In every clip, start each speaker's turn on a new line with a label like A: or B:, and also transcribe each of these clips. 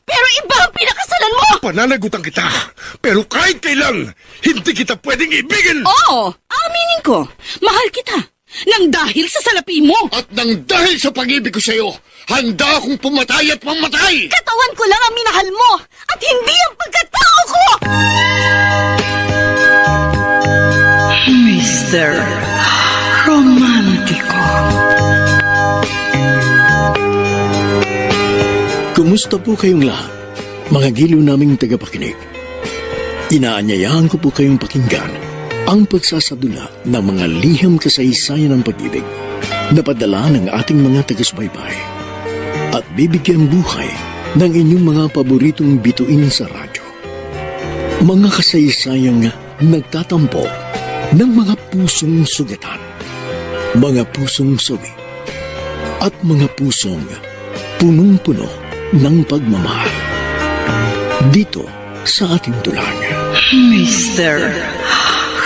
A: Pero iba ang pinakasalan mo!
B: Pananagutan kita, pero kahit kailan, hindi kita pwedeng ibigin!
A: Oo, aminin ko. Mahal kita. Nang dahil sa salapi mo.
B: At nang dahil sa pag-ibig ko sa'yo, handa akong pumatay at mamatay!
A: Katawan ko lang ang minahal mo at hindi ang pagkatao ko!
C: Mr. Romántico.
D: Kumusta po kayong lahat, mga giliw naming tagapakinig? Inaanyayahan ko po kayong pakinggan ang pagsasadula ng mga liham kasaysayan ng pag-ibig na padala ng ating mga taga-subaybay at bibigyan buhay ng inyong mga paboritong bituin sa radyo. Mga kasaysayang nagtatampok ng mga pusong sugatan, mga pusong suwi, at mga pusong punong-puno ng pagmamahal. Dito sa ating tulang.
C: Mr.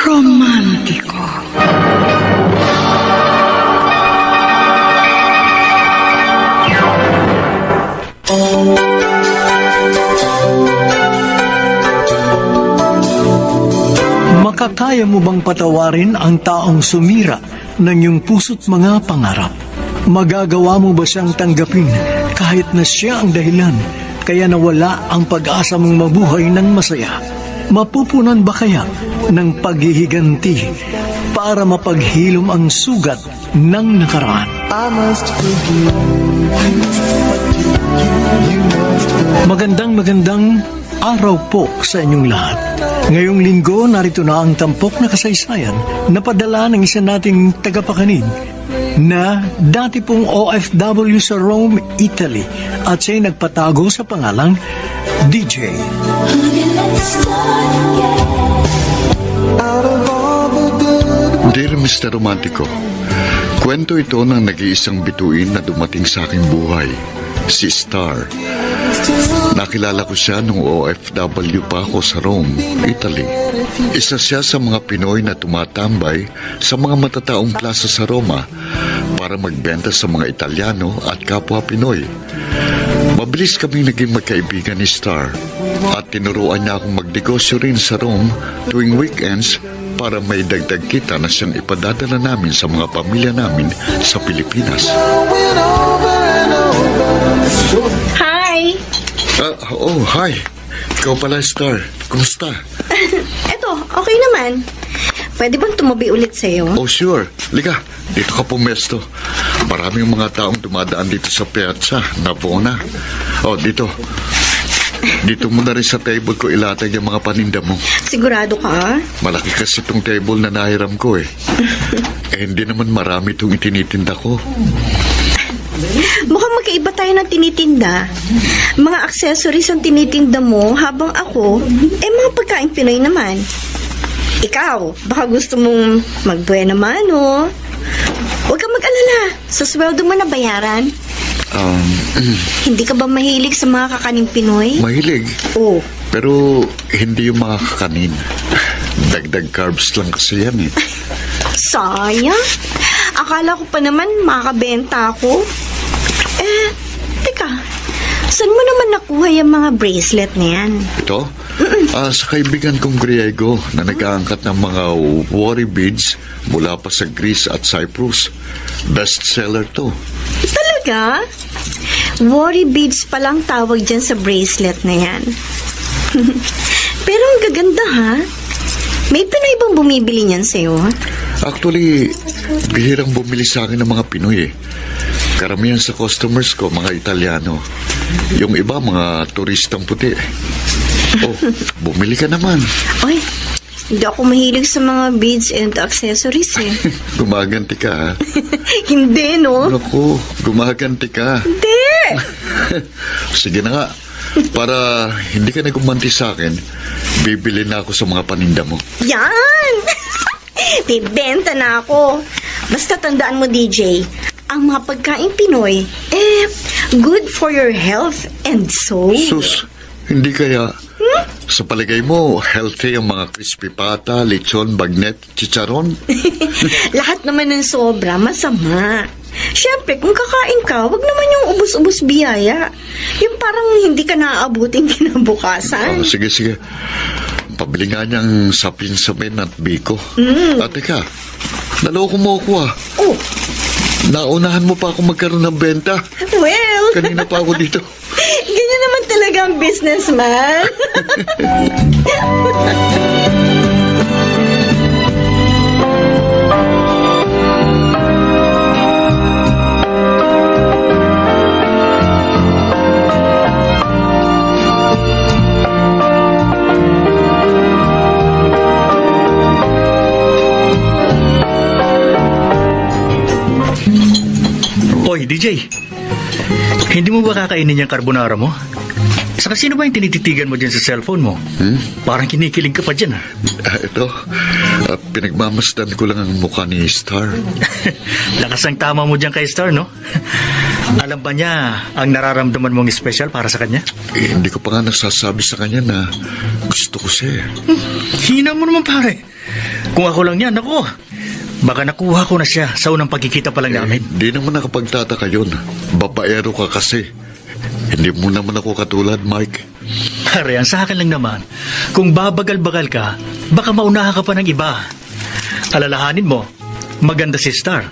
C: Romántico. Makakaya mo bang patawarin ang taong sumira ng iyong puso't mga pangarap? Magagawa mo ba siyang tanggapin kahit na siya ang dahilan kaya nawala ang pag-asa mong mabuhay ng masaya? Mapupunan ba kaya ng paghihiganti para mapaghilom ang sugat ng nakaraan? Magandang araw po sa inyong lahat. Ngayong linggo, narito na ang tampok na kasaysayan na padala ng isa nating tagapakinig na dati pong OFW sa Rome, Italy at siya'y nagpatago sa pangalang DJ.
E: Dear Mr. Romantico, kwento ito ng nag-iisang bituin na dumating sa aking buhay, si Star. Nakilala ko siya nung OFW pa ako sa Rome, Italy. Isa siya sa mga Pinoy na tumatambay sa mga matataong plaza sa Roma para magbenta sa mga Italiano at kapwa Pinoy. Mabilis kaming naging magkaibigan ni Star at tinuruan niya akong magnegosyo rin sa Rome tuwing weekends para may dagdag kita na siyang ipadadala namin sa mga pamilya namin sa Pilipinas.
F: Hi!
E: Hi. Ikaw pala, Star. Kumusta?
F: Eto, okay naman. Pwede bang tumabi ulit sa'yo?
E: Oh, sure. Liga, dito ka pumesto. Maraming mga taong dumadaan dito sa Piazza Navona. Oh, dito. Dito mo na rin sa table ko ilatag yung mga paninda mo.
F: Sigurado ka?
E: Malaki kasi itong table na nahiram ko eh. Hindi naman marami itong itinitinda ko.
F: Mukhang magkaiba tayo ng tinitinda. Mga accessories ang tinitinda mo, habang ako, mga pagkain Pinoy naman. Ikaw, baka gusto mong magbuena mano. Huwag kang mag-alala. Sa sweldo mo na bayaran. Hindi ka ba mahilig sa mga kakaning Pinoy?
E: Mahilig.
F: Oo.
E: Pero hindi yung mga kakanin. Dagdag carbs lang kasi yan eh.
F: Sayang. Akala ko pa naman makakabenta ako. Teka. Saan mo naman nakuha yung mga bracelet na yan?
E: Ito? Sa kaibigan kong Griego na nag-aangkat ng mga worry beads mula pa sa Greece at Cyprus. Bestseller to.
F: Talaga? Worry beads palang tawag dyan sa bracelet na yan. Pero ang gaganda ha. May Pinoy bang bumibili niyan sa'yo?
E: Actually, bihirang bumili sa akin ng mga Pinoy eh. Karamihan sa customers ko, mga Italiano. Yung iba, mga turistang puti. Oh, bumili ka naman.
F: Ay, hindi ako mahilig sa mga beads and accessories eh.
E: Gumaganti ka ha?
F: Hindi, no?
E: Naku, gumaganti ka.
F: Hindi!
E: Sige na nga. Para hindi ka na gumanti sa akin, bibili na ako sa mga paninda mo.
F: Yan! Bibenta na ako. Basta tandaan mo, DJ, ang mga pagkain Pinoy, good for your health and soul.
E: Sus, hindi kaya. Sa paligay mo, healthy ang mga crispy pata, lechon, bagnet, chicharon.
F: Lahat naman ng sobra, masama. Siyempre, kung kakain ka, wag naman yung ubus-ubus biyaya. Yung parang hindi ka naaabuting kinabukasan.
E: Sige. Pabili nga niyang sapin sa men at biko. Teka, naloko mo ako
F: Oh,
E: Naunahan mo pa ako magkaroon ng benta.
F: well,
E: Kanina pa ako dito.
F: ganyan naman talaga ang businessman.
G: Oy, DJ. Hindi mo ba kakainin yung carbonara mo? Saka sino ba yung tinititigan mo dyan sa cellphone mo? Parang kinikilig ka pa dyan, ha?
E: Ito, pinagmamasdan ko lang ang mukha ni Star.
G: Lakas ang tama mo dyan kay Star, no? Alam ba niya ang nararamdaman mong special para sa kanya?
E: Hindi ko pa nga nasasabi sa kanya na gusto ko siya.
G: Hina mo naman, pare. Kung ako lang yan, ako. Baka nakuha ko na siya sa unang pagkikita pa lang namin.
E: Di naman nakapagtataka yun. Babaero ka kasi. Hindi mo naman ako katulad, Mike.
G: Pare, ang sa akin lang naman, kung babagal-bagal ka, baka maunahan ka pa ng iba. Alalahanin mo, maganda si Star.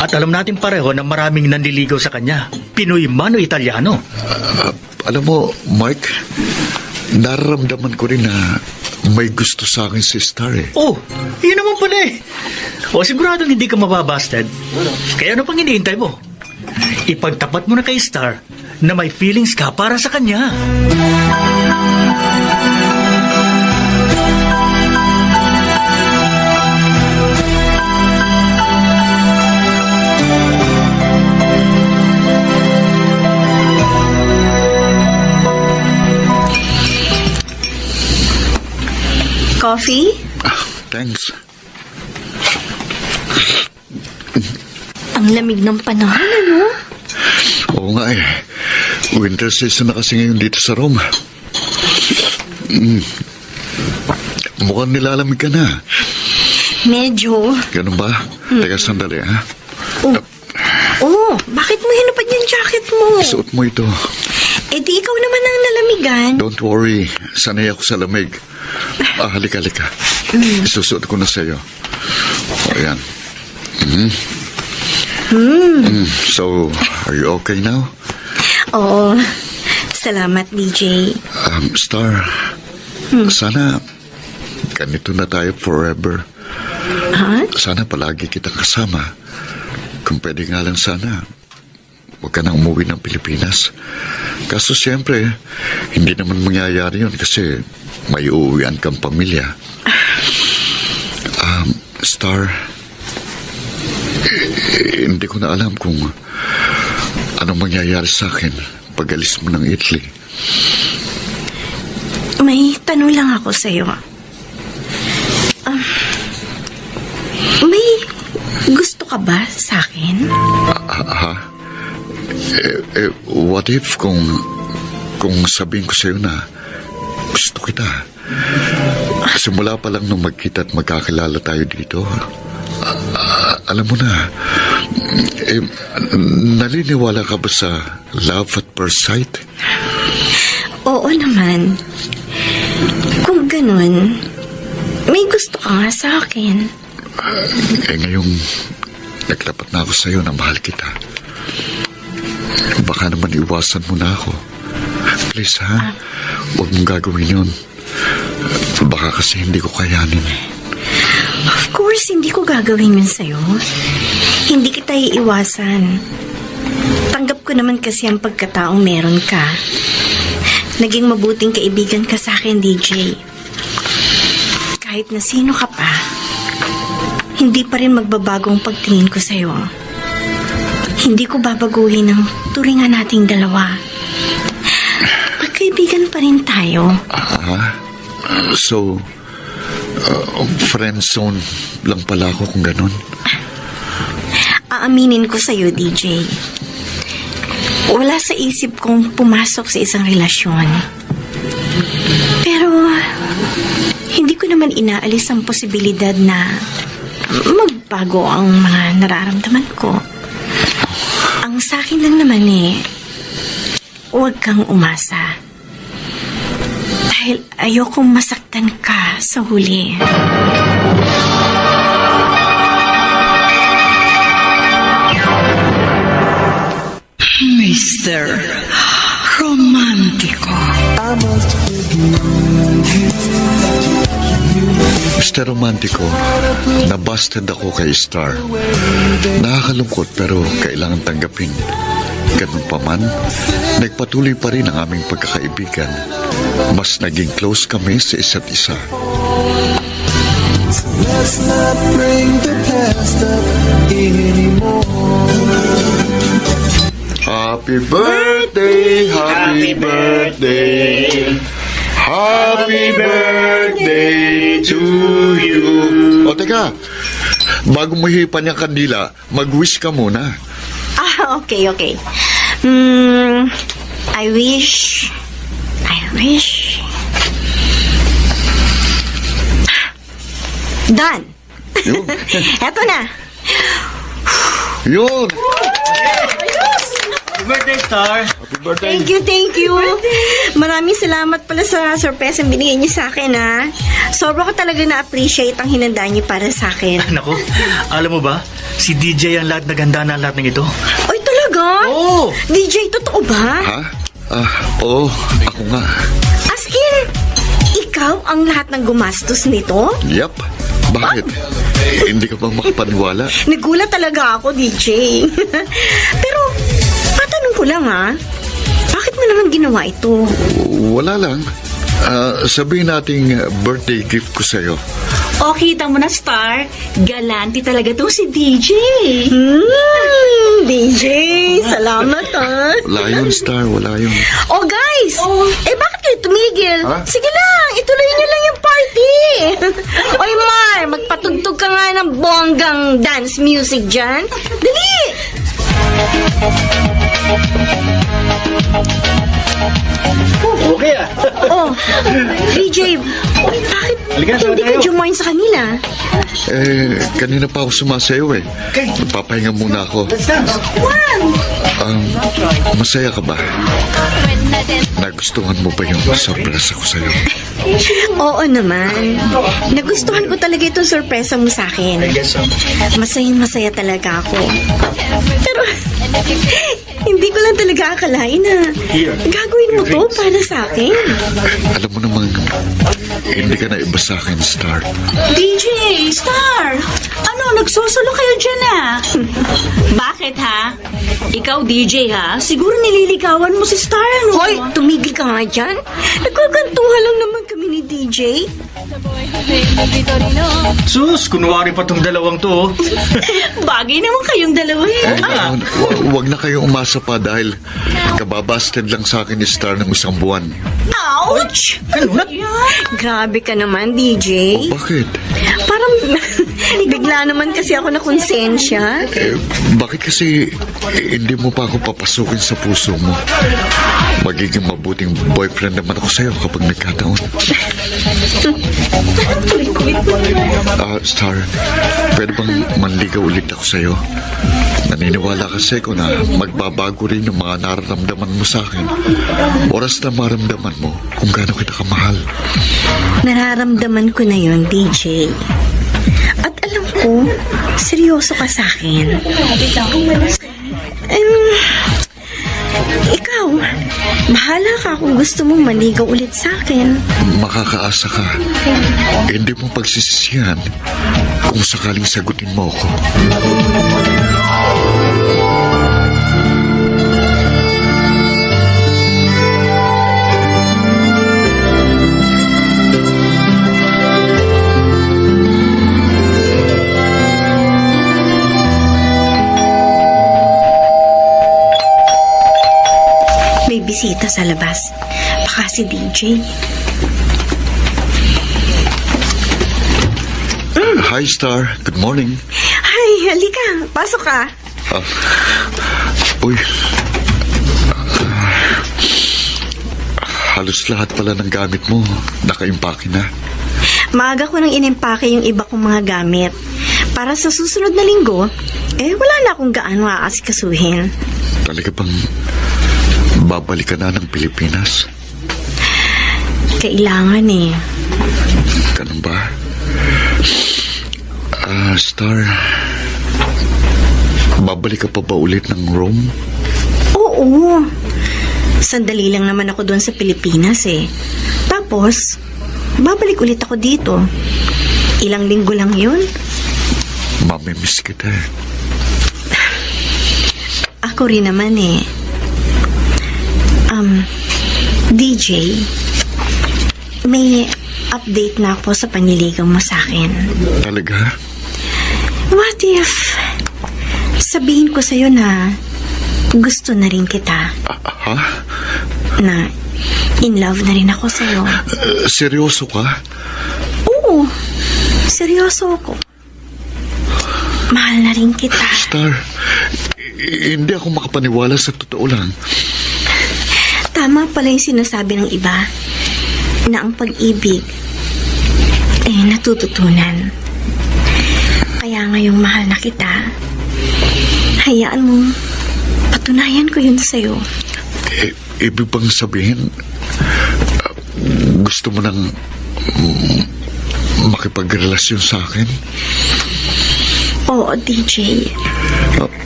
G: At alam natin pareho na maraming nanliligaw sa kanya. Pinoy man o Italiano.
E: Alam mo, Mike, nararamdaman ko rin na may gusto sa akin si Star eh.
G: Oh, yun naman pala eh. O siguradong hindi ka mababasted. Kaya ano pang hinihintay mo? Ipagtapat mo na kay Star na may feelings ka para sa kanya.
F: Coffee?
E: Thanks.
F: Ang lamig ng panahon, ano?
E: Oo nga eh. Winter season na kasi ngayon dito sa Rome. Mukhang nilalamig ka na.
F: Medyo.
E: Ganun ba? Teka, sandali ha.
F: Oh, bakit mo hinupad yung jacket mo?
E: Suot mo ito.
F: Eh di ikaw naman ang nalamigan.
E: Don't worry. Sanay ako sa lamig. Halika. Isusuot ko na sa'yo. Ayan. So, are you okay now?
F: Oo. Salamat, DJ.
E: Star, sana ganito na tayo forever.
F: Ha?
E: Sana palagi kitang kasama. Kung pwede nga lang sana, huwag ka nang umuwi ng Pilipinas. Kaso siyempre, hindi naman mangyayari yun kasi may uuwian kang pamilya. Star, hindi ko na alam kung anong mangyayari sa akin pag alis mo ng Italy.
F: May tanong lang ako sa'yo. May gusto ka ba sa akin?
E: What if kung sabihin ko sa'yo na gusto kita? Simula pa lang nung magkita at magkakilala tayo dito, alam mo na, naliniwala ka ba sa love at first sight?
F: Oo naman. Kung ganun, may gusto ka nga sa akin.
E: Ngayong naglapat na ako sa'yo na mahal kita. Baka naman iwasan mo na ako. Please ha, huwag mong gagawin yun. Baka kasi hindi ko kayanin.
F: Of course, hindi ko gagawin yun sa'yo. Hindi kita iiwasan. Tanggap ko naman kasi ang pagkataong meron ka. Naging mabuting kaibigan ka sa akin, DJ. Kahit na sino ka pa, hindi pa rin magbabagong pagtingin ko sa'yo. Hindi ko babaguhin ang turingan nating dalawa. Magkaibigan pa rin tayo.
E: So, friend zone lang pala ako kung ganun.
F: Aaminin ko sa'yo, DJ. Wala sa isip kong pumasok sa isang relasyon. Pero, hindi ko naman inaalis ang posibilidad na magbago ang mga nararamdaman ko. Ang sa akin lang naman huwag kang umasa. Dahil ayokong masaktan ka sa huli.
A: Mr. Romántico.
E: Mr. Romantico, nabasted ako kay Star. Nakakalungkot pero kailangan tanggapin. Ganun pa man, nagpatuloy pa rin ang aming pagkakaibigan. Mas naging close kami sa isa't isa.
H: Let's not bring the past up anymore.
E: Happy birthday, happy birthday, happy birthday to you. O teka, bago mo hipan yung kandila, mag-wish ka muna.
F: Okay. I wish. Done.
E: Yun.
F: Eto na.
E: Yun.
G: Happy birthday, Star!
E: Happy birthday.
F: Thank you. Maraming salamat pala sa surprise ang binigay niyo sa akin, ha. Sobra ko talaga na-appreciate ang hinanda niyo para sa akin.
G: Nako, alam mo ba? Si DJ ang lahat naganda na lahat ng ito.
F: Ay, talaga?
G: Oo!
F: DJ, totoo ba?
E: Ha? Oo, ako nga.
F: As in, ikaw ang lahat ng gumastos nito?
E: Yep. Bakit? Hindi ka ba makapaniwala?
F: Nagulat talaga ako, DJ. Pero, patanong ko lang, ha? Bakit mo naman ginawa ito?
E: Wala lang. Sabihin nating birthday gift ko sa'yo.
A: O, kita mo na, Star. Galante talaga tong si DJ.
F: DJ, salamat, ha?
E: Wala yun, Star. Wala yun.
F: Oh, guys! Bakit kayo tumigil?
E: Ha?
F: Sige lang, ituloy niyo lang yung party. Oy, Mar, magpatugtog ka nga ng bonggang dance music dyan. Dali!
G: Okay ah!
F: DJ, bakit
G: Halika na,
F: hindi ka
G: tayo.
F: jumoin sa kanila?
E: Kanina pa ako sumasayaw eh.
G: Okay.
E: Magpapahinga muna ako.
G: Let's dance!
E: Masaya ka ba? Nagustuhan mo ba yung sorpresa ko sa'yo?
F: Oo naman. Nagustuhan ko talaga itong sorpresa mo sa akin.
G: I guess so.
F: Masayang-masaya talaga ako. Pero, hindi ko lang talaga akalain na gagawin mo to para sa akin.
E: Alam mo namang, hindi ka na iba sa akin, Star.
A: DJ, Star! Ano, nagsusulo kayo dyan, Bakit, ha? Ikaw, DJ, ha? Siguro nililigawan mo si Star, ano?
F: Hoy, tumigil ka nga dyan. Nagkakantuhan lang naman kami ni DJ.
G: Sus, kunwari pa tong dalawang to. Oh.
A: Bagay naman kayong dalawa,
E: Huwag na kayong umasa pa dahil kababasted lang sa akin ni Star ng isang buwan.
A: Ouch!
F: Grabe ka naman, DJ.
E: Bakit?
F: Parang bigla naman kasi ako na konsensya.
E: Bakit kasi hindi mo pa ako papasukin sa puso mo? Magiging mabuting boyfriend naman ako sa'yo kapag nagkataon. Star, pwede bang manligaw ulit ako sa'yo? Naniniwala kasi ko na magbabago rin yung mga nararamdaman mo sa akin. Oras na maramdaman mo kung gaano kita kamahal.
F: Nararamdaman ko na yun, DJ. At alam ko, seryoso ka sa akin. Ikaw, bahala ka kung gusto mong maligaw ulit sa akin.
E: Makakaasa ka. Hindi mo pagsisisihan kung sakaling sagutin mo ako.
F: May bisita sa labas. Baka si DJ.
E: Hi, Star. Good morning.
F: Hi, halika. Pasok ka.
E: Uy. Halos lahat pala ng gamit mo nakaimpake na.
F: Maaga ko nang inimpake yung iba kong mga gamit. Para sa susunod na linggo, wala na akong gaano aasikasuhin.
E: Talaga bang babalik ka na ng Pilipinas?
F: Kailangan eh.
E: Ganun ba? Star, babalik ka pa ba ulit ng Rome?
F: Oo. Sandali lang naman ako doon sa Pilipinas eh. Tapos, babalik ulit ako dito. Ilang linggo lang yun.
E: Mamimiss kita eh.
F: Ako rin naman eh. DJ, may update na ako sa panliligaw mo sa akin.
E: Talaga?
F: What if sabihin ko sa'yo na gusto na rin kita?
E: Ha?
F: Na in love na rin ako sa'yo?
E: Seryoso ka?
F: Oo, seryoso ako. Mahal na rin kita.
E: Star, hindi ako makapaniwala sa totoo lang.
F: Tama pala yung sinasabi ng iba na ang pag-ibig ay natututunan. Kaya ngayong mahal na kita, hayaan mo patunayan ko yun sa'yo.
E: Ibig bang sabihin, gusto mo nang makipagrelasyon sa akin?
F: Oo, DJ.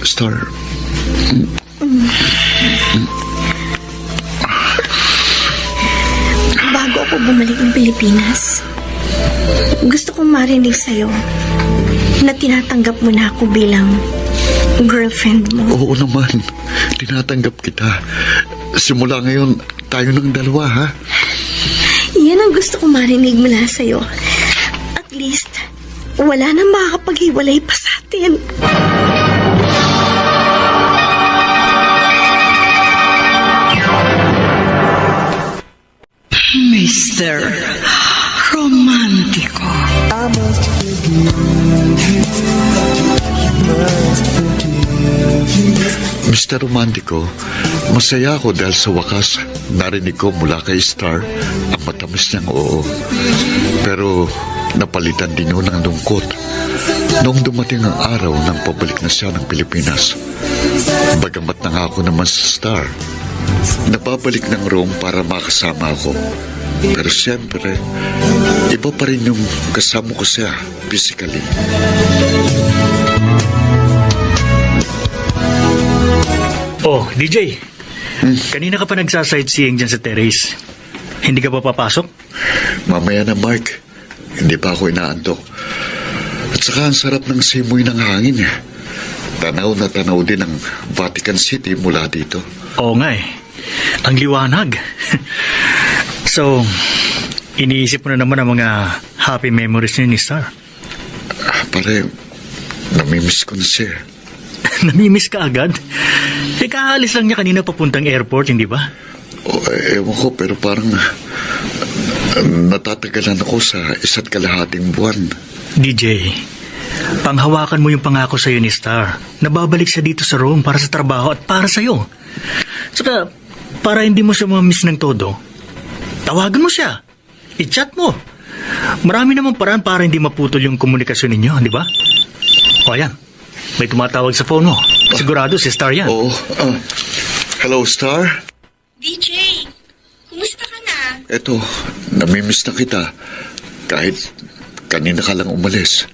E: Star,
F: Bago ako bumalik ng Pilipinas, gusto kong marinig sa'yo na tinatanggap mo na ako bilang girlfriend mo.
E: oo naman, tinatanggap kita. Simula ngayon, tayo ng dalawa, ha?
F: Yan ang gusto kong marinig mula sa'yo. At least, wala nang makakapaghiwalay pa sa atin.
A: Mr. Romantico.
H: I must forgive you. Must forgive you.
E: Mr. Romantico, masaya ako dahil sa wakas narinig ko mula kay Star ang matamis niyang oo. Pero napalitan din yun ng lungkot noong dumating ang araw ng pabalik na siya ng Pilipinas. Bagamat nangako naman sa Star, napabalik ng Rome para makasama ako. Pero siyempre, iba pa rin yung kasama ko siya physically.
G: Oh, DJ. Kanina ka pa nagsasightseeing dyan sa terrace. Hindi ka pa papasok?
E: Mamaya na, Mark. Hindi pa ako inaantok. At saka ang sarap ng simoy ng hangin. Tanaw na tanaw din ang Vatican City mula dito.
G: Oo nga eh. Ang liwanag. So, iniisip mo na naman ang mga happy memories niyo ni Star.
E: Pare, namimiss ko na siya.
G: Namimiss ka agad? Kaalis lang niya kanina papuntang airport, hindi ba?
E: Ewan ko, pero parang natatagalan ako sa 1.5 buwan.
G: DJ, panghawakan mo yung pangako sa'yo ni Star. Nababalik siya dito sa Rome para sa trabaho at para sa'yo. Saka, para hindi mo siya mamiss ng todo, tawagan mo siya. I-chat mo. Marami namang paraan para hindi maputol yung komunikasyon ninyo, di ba? O ayan, may tumatawag sa phone mo. Sigurado si Star yan.
E: Oo. Hello, Star?
F: DJ, kumusta ka na?
E: Eto, namimiss na kita. Kahit kanina ka lang umalis.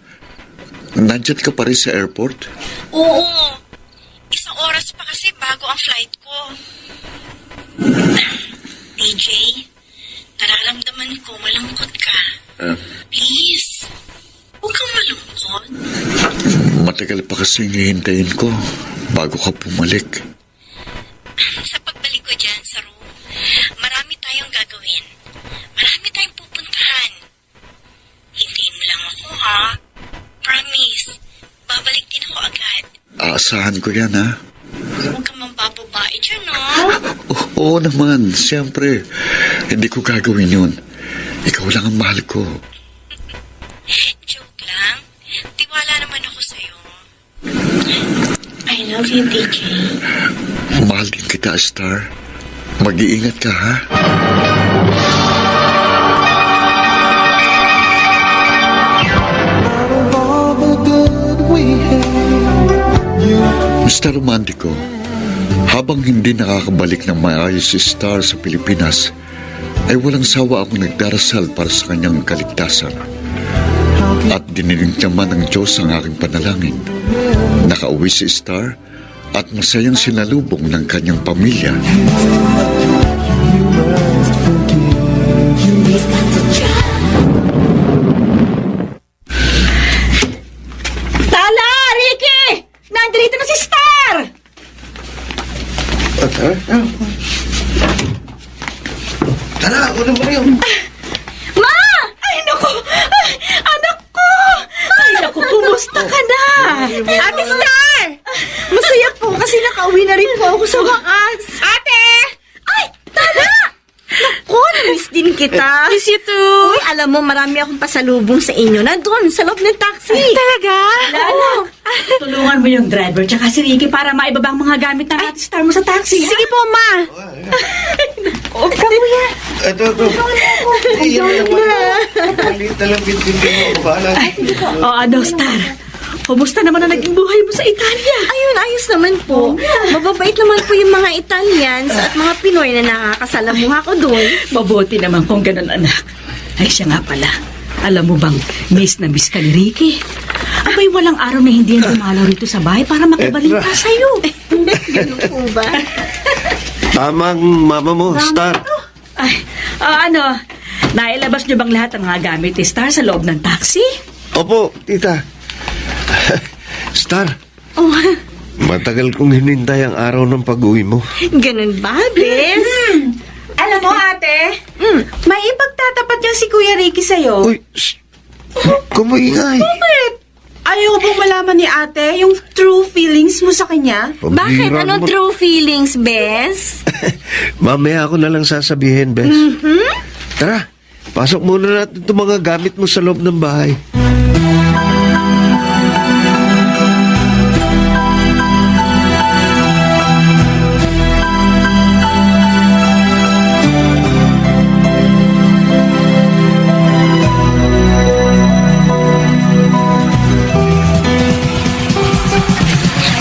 E: Nandyan ka pa rin sa airport?
F: Oo. 1 oras pa kasi bago ang flight ko. DJ, nararamdaman ko malungkot ka. Please, huwag kang malungkot.
E: Matagal pa kasi hihintayin ko bago ka bumalik.
F: Sa pagbalik ko dyan sa Rome, marami tayong gagawin. Marami tayong pupuntahan. Hintayin mo lang ako, ha? Promise, babalik din ako agad.
E: Aasahan ko yan, ha?
F: Huwag kang mambababae dyan, no?
E: Oo naman, siyempre. Hindi ko gagawin yun. Ikaw lang ang mahal ko.
F: Joke lang. Tiwala naman ako sa'yo. I love you, DJ.
E: Mahal din kita, Star. Mag-iingat ka, ha?
H: Out of all the good we had, you
E: Mr. Romantico, Habang hindi nakakabalik ng maayos si Star sa Pilipinas, ay walang sawa akong nagdarasal para sa kanyang kaligtasan. At dininig naman ng Diyos ang aking panalangin. Nakauwi si Star at masayang sinalubong ng kanyang pamilya.
A: Tala! Ricky! Nandito na si Star!
H: Tara, una mo rin.
A: Ma! Ay, naku! Ay, anak ko! Ay, naku, kumusta ka na? Ate Star!
F: Masaya po kasi nakauwi na rin po ako sa wakas.
A: Ate! Ay, Tala!
F: Naku, miss din kita.
A: Miss you too!
F: Uy, alam mo, marami akong pasalubong sa inyo. Nandun, sa loob ng taxi.
A: Talaga?
F: Oo.
A: Tulungan mo yung driver tsaka si Ricky para maibaba ang mga gamit na Ate Star mo sa taxi. Sige po, Ma!
H: Ito. Iyan na. Maliit na lang bintin mo. Bahala.
A: O ano, Star? Kumusta naman ang naging buhay mo sa Italia?
F: Ayun, ayos naman po. Mababait naman po yung mga Italians at mga Pinoy na nakakasalamuha ko doon.
A: Mabuti naman kung ganun, anak. Ay, siya nga pala. Alam mo bang miss na miss ka ni Ricky? Abay, walang araw na hindi yan dumalaw rito sa bahay para makibalita sa'yo.
F: Ganun po ba?
H: Tamang mama mo, Star.
A: Ay, nailabas niyo bang lahat ng mga gamit ni Star sa loob ng taxi?
H: Opo, tita. Star,
F: Oh,
H: matagal kong hinintay ang araw ng pag-uwi mo.
F: ganun ba, Bes?
I: Alam mo, ate, may ipagtatapat niya si Kuya Ricky sa'yo.
H: Uy, kumuingay.
I: Ayaw bang malaman ni ate yung true feelings mo sa kanya?
F: Bakit?
H: Pambihira
F: Anong
H: naman.
F: true feelings, Bes?
H: Mamaya ako na lang sasabihin, Bes. Tara, pasok muna natin itong mga gamit mo sa loob ng bahay.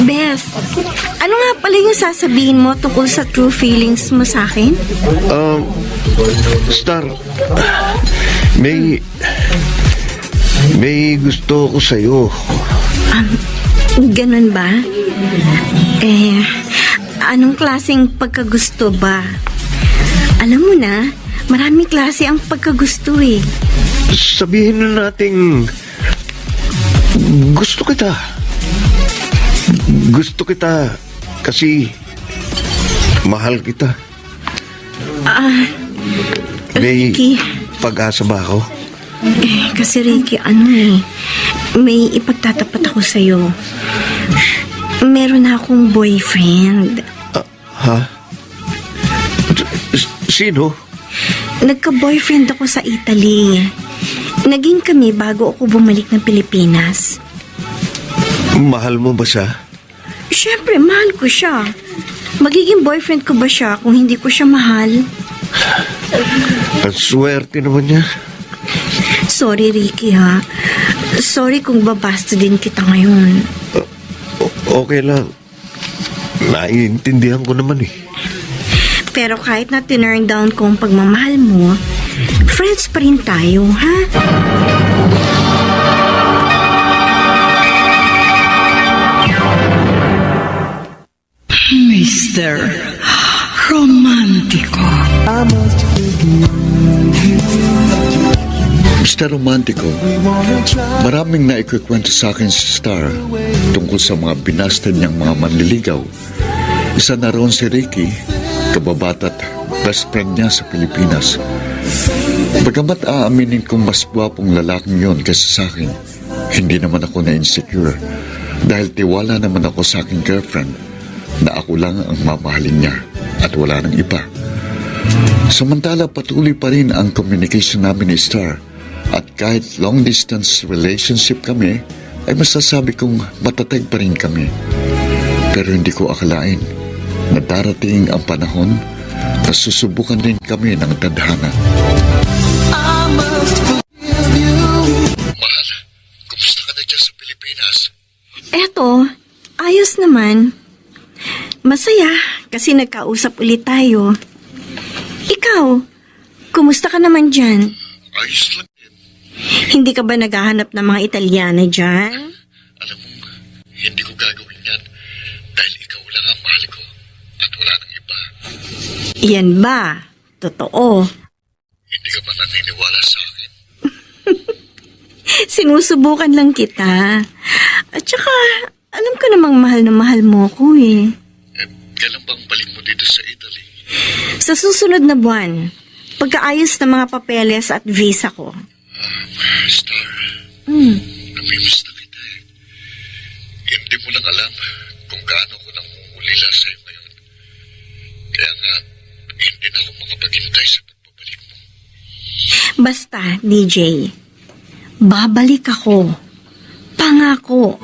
F: Bes, ano nga pala yung sasabihin mo tungkol sa true feelings mo sa akin?
H: Star, may gusto ko sa'yo.
F: Ganun ba? Anong klaseng pagkagusto ba? Alam mo na, maraming klase ang pagkagusto eh.
H: Sabihin na nating gusto kita. Gusto kita kasi mahal kita. May
F: Ricky.
H: pag-asa ba ako?
F: Kasi Ricky, may ipagtatapat ako sa'yo. Meron akong boyfriend.
H: Ha? Sino?
F: Nagka-boyfriend ako sa Italy. Naging kami bago ako bumalik ng Pilipinas.
H: Mahal mo ba siya?
F: Siyempre, mahal ko siya. Magiging boyfriend ko ba siya kung hindi ko siya mahal?
H: Ang swerte naman niya.
F: Sorry, Ricky, ha? Sorry kung babasta din kita ngayon.
H: Okay lang. Naiintindihan ko naman eh.
F: Pero kahit na tinurn down ko ang pagmamahal mo, friends pa rin tayo, ha?
C: Mr. Romantico.
E: Mr. Romantico, maraming naikukwento sa akin si Star tungkol sa mga binastad niyang mga manliligaw. Isa na roon si Ricky, kababata at best friend niya sa Pilipinas. Bagamat aaminin kong mas gwapong lalaking yon kaysa sa akin, hindi naman ako na-insecure dahil tiwala naman ako sa aking girlfriend na ako lang ang mamahalin niya at wala nang iba. Samantala patuloy pa rin ang communication namin ni Star at kahit long distance relationship kami ay masasabi kong matatag pa rin kami. Pero hindi ko akalain na darating ang panahon na susubukan din kami ng tadhana. Mahal, kumusta ka na dyan sa Pilipinas?
F: Eto, ayos naman. Masaya kasi nagkausap ulit tayo. Ikaw, kumusta ka naman dyan?
E: Ayos lang din.
F: Hindi ka ba naghahanap ng mga Italyana dyan?
E: Alam mo, hindi ko gagawin yan dahil ikaw lang ang mahal ko at wala nang iba.
F: Yan ba? Totoo.
E: Hindi ka ba naniniwala sa akin?
F: Sinusubukan lang kita. At saka, alam ko namang mahal na mahal mo ko eh.
E: Kailan bang balik mo dito sa Italy?
F: Sa susunod na buwan, pagkaayos ng mga papeles at visa ko.
E: Star, namimiss na kita eh. Hindi mo lang alam kung gaano ko nangungulila sa'yo ngayon. Kaya nga, hindi na ako makapaghintay sa pagbabalik mo.
F: Basta, DJ, babalik ako. Pangako.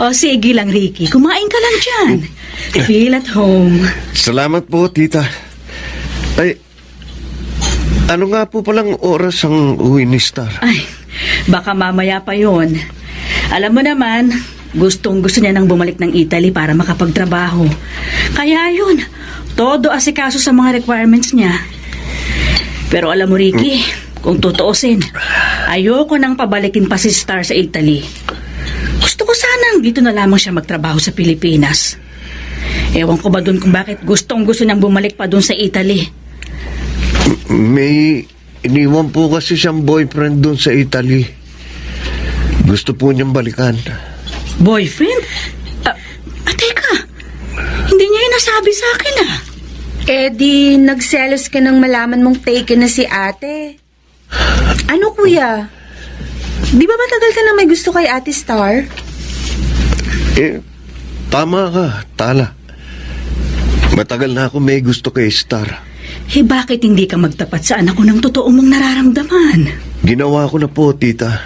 A: O sige lang, Ricky. Kumain ka lang dyan. Feel at home.
H: Salamat po, tita. Ay, ano nga po palang oras ang uwi ni Star?
A: Ay, baka mamaya pa yon. Alam mo naman, gustong gusto niya nang bumalik ng Italy para makapagtrabaho. Kaya yun, todo asikaso sa mga requirements niya. Pero alam mo, Ricky, kung tutuusin, ayoko nang pabalikin pa si Star sa Italy. Gusto ko sanang dito na lamang siya magtrabaho sa Pilipinas. Ewan ko ba dun kung bakit gustong gusto niyang bumalik pa dun sa Italy.
H: May iniwan po kasi siyang boyfriend doon sa Italy. Gusto po niyang balikan.
A: Boyfriend? Teka, hindi niya yung nasabi sa akin
I: Eh di, nagselos ka nang malaman mong taken na si ate. Ano kuya? Di ba matagal ka na may gusto kay Ate Star?
H: Tama ka, Tala. Matagal na ako may gusto kay Star.
A: Bakit hindi ka magtapat sa anak ko ng totoo mong nararamdaman?
H: Ginawa ko na po, tita.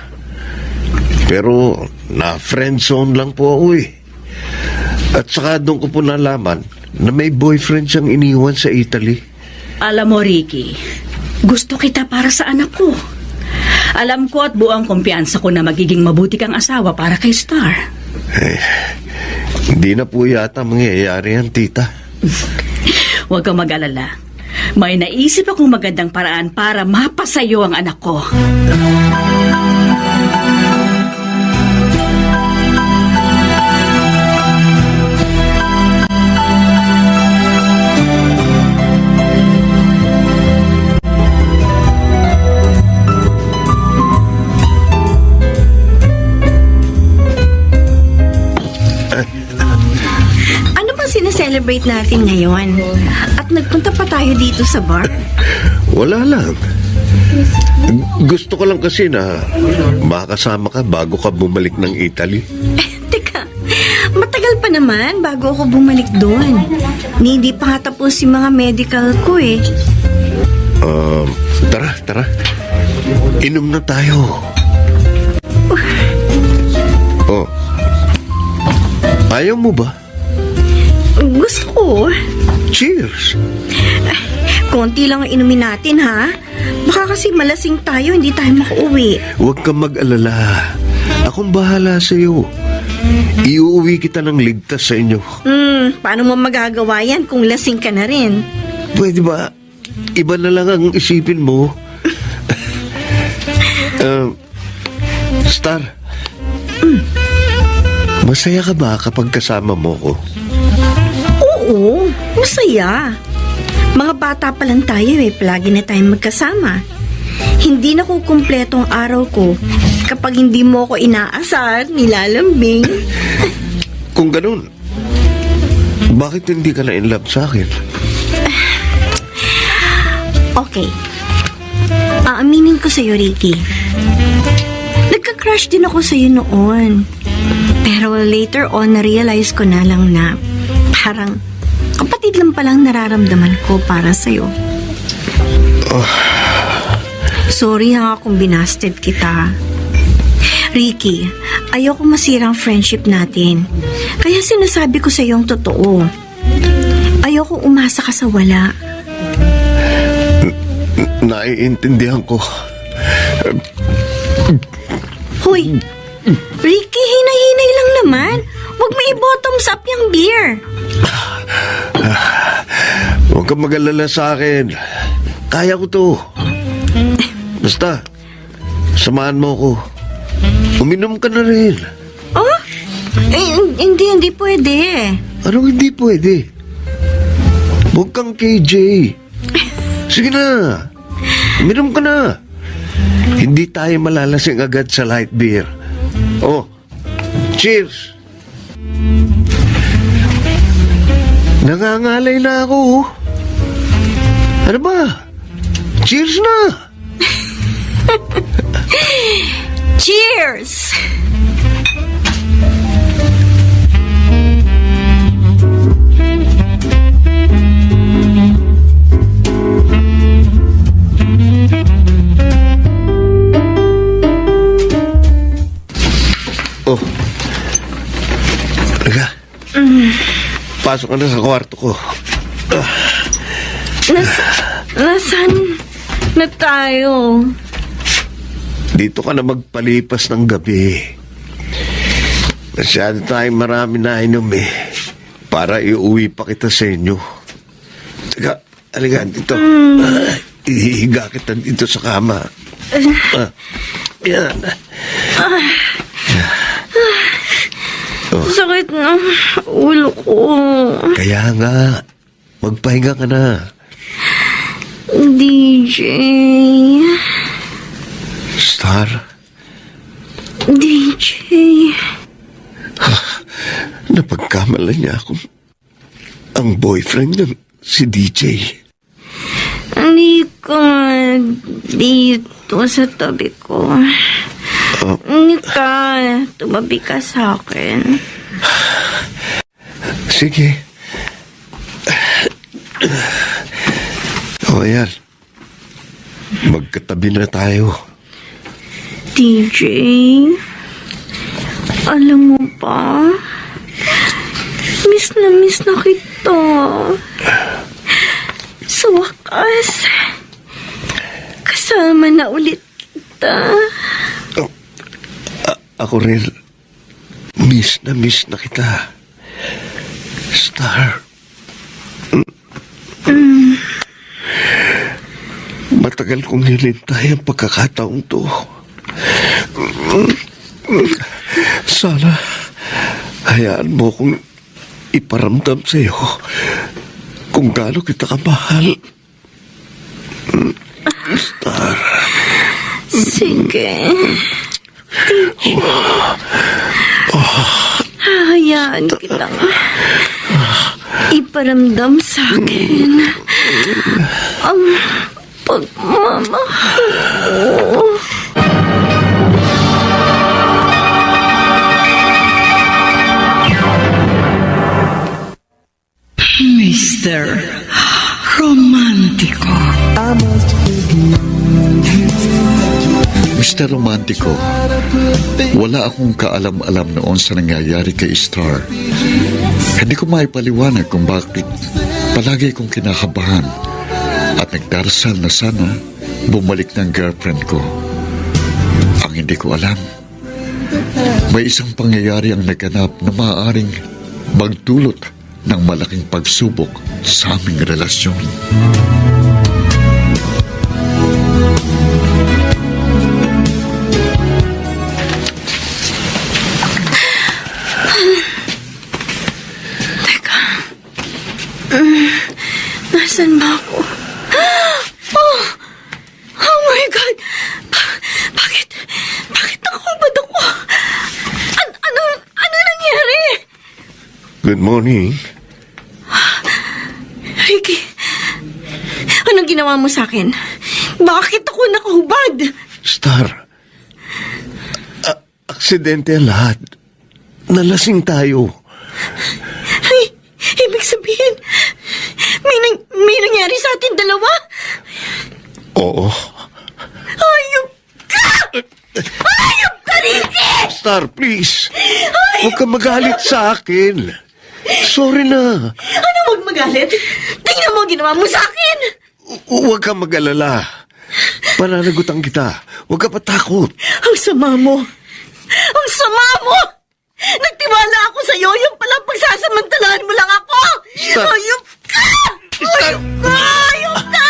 H: Pero na-friendzone lang po ako eh. At saka doon ko po nalaman na may boyfriend siyang iniwan sa Italy.
A: Alam mo, Ricky, gusto kita para sa anak ko. Alam ko at buong kumpiyansa ko na magiging mabuti kang asawa para kay Star.
H: Hindi na po yata mangyayari yan, tita.
A: Huwag kang mag-alala. May naisip akong magandang paraan para mapasayo ang anak ko.
F: Celebrate natin ngayon. At nagpunta pa tayo dito sa bar.
H: Wala lang. Gusto ko lang kasi na makasama ka bago ka bumalik ng Italy.
F: Teka, matagal pa naman bago ako bumalik doon. Hindi pa nga tapos yung mga medical ko eh.
H: Tara. Inom na tayo. Oh. Ayaw mo ba?
F: Gusto ko.
H: Cheers.
F: Konti lang ang inumin natin, ha? Baka kasi malasing tayo, hindi tayo makauwi.
H: Huwag kang mag-alala. Akong bahala sa'yo. Iuwi kita ng ligtas sa inyo.
F: Paano mo magagawa yan kung lasing ka na rin?
H: Pwede ba? Iba na lang ang isipin mo. Star. Masaya ka ba kapag kasama mo ko?
F: Oo, masaya. Mga bata pa lang tayo eh, palagi na tayong magkasama. Hindi na kukumpleto ang araw ko kapag hindi mo ko inaasar, nilalambing.
H: Kung ganun, bakit hindi ka na in love sa akin?
F: Okay. Aaminin ko sa'yo, Ricky. Nagka-crush din ako sa'yo noon. Pero later on, na-realize ko na lang na parang kapatid lang palang nararamdaman ko para sa'yo. Sorry ha kung binasted kita. Ricky, ayoko masira ang friendship natin. Kaya sinasabi ko sa iyo ang totoo. Ayoko umasa ka sa wala.
H: Naiintindihan ko.
F: Hoy, Ricky, hinay-hinay lang naman. Huwag mo i-bottoms up yung beer.
H: Huwag kang mag-alala sa akin. Kaya ko to. Basta, samahan mo ko. Uminom ka na rin.
F: Oh? Hindi pwede.
H: Anong hindi pwede? Huwag kang KJ. Sige na. Uminom ka na. Hindi tayo malalasing agad sa light beer. Oh, cheers. Nangangalay na ako. Ano ba? Cheers na.
F: Cheers!
H: Oh. Halika. Pasok ka na sa kwarto ko.
F: Nasaan na tayo?
H: Dito ka na magpalipas ng gabi. Masyado tayong marami na inom para iuwi pa kita sa inyo. Teka, halika dito. Ihiga kita dito sa kama. Yan.
F: Sakit ng ulo ko.
H: Kaya nga, magpahinga ka na.
F: DJ.
H: Star?
F: DJ.
H: Napagkamala niya akong ang boyfriend niya, si DJ.
F: Hindi ka dito sa tabi ko. Hindi ka. Tumabi ka sa akin.
H: Sige. O, ayan. Magkatabi na tayo.
F: DJ, alam mo ba? Miss na kita. Sa wakas, kasama na ulit kita.
H: Ako rin, miss na kita. Star. Matagal kong hinintay ang pagkakataong to. Sana hayaan mo kong iparamdam sa iyo kung gaano kita kamahal. Star.
F: Sige. DJ. Hahayaan kitang iparamdam sa akin ang pagmamahal mo.
A: Mr. Romántico.
E: Mr. Romántico, wala akong kaalam-alam noon sa nangyayari kay Star. Hindi ko maipaliwanag kung bakit palagi kong kinakabahan at nagdarasal na sana bumalik ng girlfriend ko. Ang hindi ko alam, may isang pangyayari ang naganap na maaaring magdulot ng malaking pagsubok sa aming relasyon.
F: Nasaan ba ako? Oh my God! Bakit nakahubad ako? Ano nangyari?
H: Good morning.
F: Ricky, anong ginawa mo sa akin? Bakit ako nakahubad?
H: Star, aksidente ang lahat. Nalasing tayo.
F: Ay, ibig sabihin, may nangyari sa atin dalawa?
H: Oo.
F: Hayop ka! Hayop ka, Ricky!
H: Star, please. Huwag ka magalit sa akin. Sorry na.
F: Ano huwag magalit? Tingnan mo ang ginawa mo sa akin!
H: Huwag ka mag-alala. Pananagutan kita. Huwag ka patakot.
F: Ang sama mo! Ang sama mo! Nagtiwala ako sa'yo, yung palang pagsasamantalahan mo lang ako!
H: Stop.
F: Hayop ka!
H: Stop.
F: Hayop ka! Hayop ka!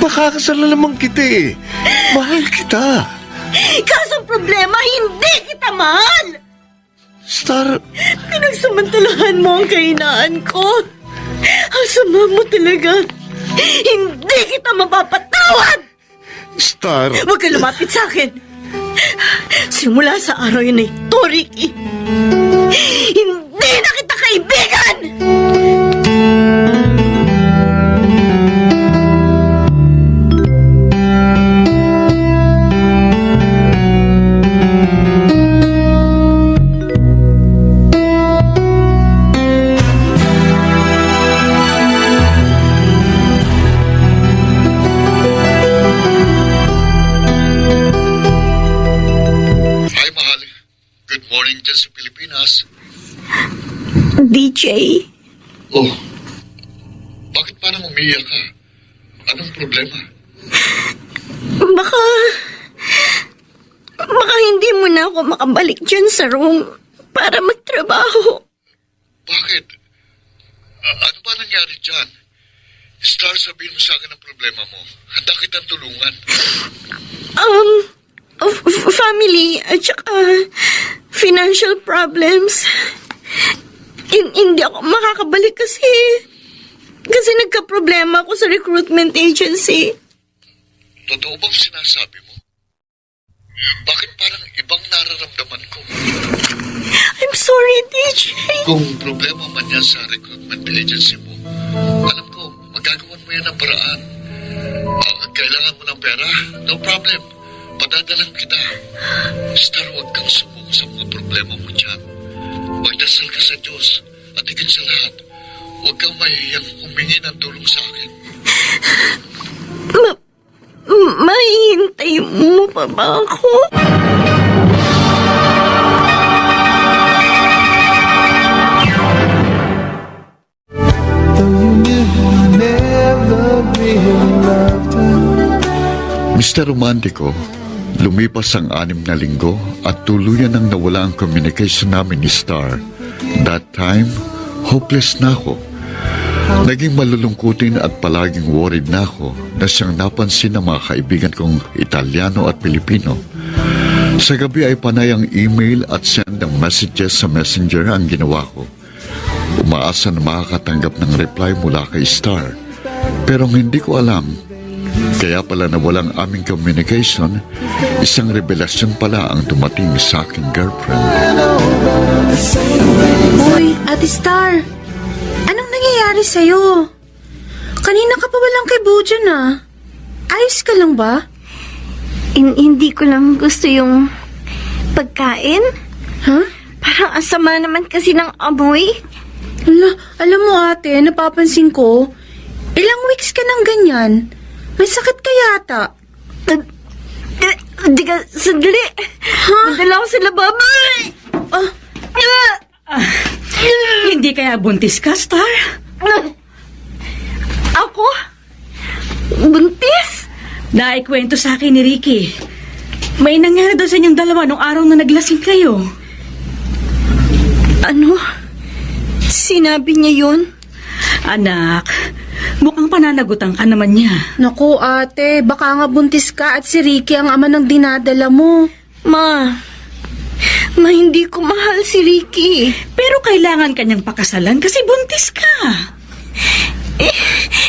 H: Pakakasala naman kita eh. Mahal kita.
F: Kaso ang problema, hindi kita mahal!
H: Star,
F: Pinagsamantalahan mo ang kahinaan ko. Ang sama mo talaga. Hindi kita mapapatawad!
H: Star.
F: Huwag ka lumapit sa akin. Simula sa araw yun na ito, Ricky, hindi na kita kaibigan!
E: Hi, mahal. Good morning dyan sa Pilipinas.
F: DJ,
E: Oh, bakit parang umiiyak ka? Anong problema?
F: baka hindi mo na ako makabalik dyan sa room para magtrabaho.
E: Bakit? Ano ba nangyari dyan? Star, sabihin mo sa akin ang problema mo. Handa kitang tulungan.
F: Family at saka financial problems. Hindi ako makakabalik kasi nagka-problema ako sa recruitment agency.
E: Totoo bang sinasabi mo? Bakit parang ibang nararamdaman ko?
F: I'm sorry, DJ.
E: Kung problema man yan sa recruitment agency mo, alam ko, magagawan mo yan ng paraan. Kailangan mo ng pera? No problem. Padadalang kita. Star, huwag kang sumuko sa mga problema mo dyan. Magdasal ka sa Diyos. At higit sa lahat, huwag kang mahihiyang humingi ng tulong sa akin.
F: Mahihintay mo pa ba ako?
E: Mr. Romantico, lumipas ang 6 na linggo at tuluyan nang nawala ang communication namin ni Star. That time, hopeless na ako. Naging malulungkutin at palaging worried na ako na siyang napansin ng mga kaibigan kong Italiano at Pilipino. Sa gabi ay panay ang email at send ng messages sa messenger ang ginawa ko. Umaasa na makakatanggap ng reply mula kay Star. Pero hindi ko alam, kaya pala nawalang aming communication, isang revelasyon pala ang dumating sa aking girlfriend.
I: Uy, Ate Star, anong nangyayari sa'yo? Kanina ka pa walang kibo dyan ah. Ayos ka lang ba?
F: Hindi ko lang gusto yung pagkain.
I: Huh?
F: Parang asama naman kasi ng amoy.
I: Alam mo ate, napapansin ko, ilang weeks ka nang ganyan. May sakit ka yata.
F: Di ka, sandali. Madala ako sa lababo.
A: Hindi kaya buntis ka, Star?
F: Ako? Buntis?
A: Naikwento sa akin ni Ricky. May nangyari daw sa inyong dalawa nung araw na naglasing kayo.
F: Ano? Sinabi niya yun?
A: Anak, mukhang pananagutan ka naman niya.
I: Naku ate, baka nga buntis ka at si Ricky ang ama ng dinadala mo.
F: Ma, hindi ko mahal si Ricky.
A: Pero kailangan kanyang pakasalan kasi buntis ka.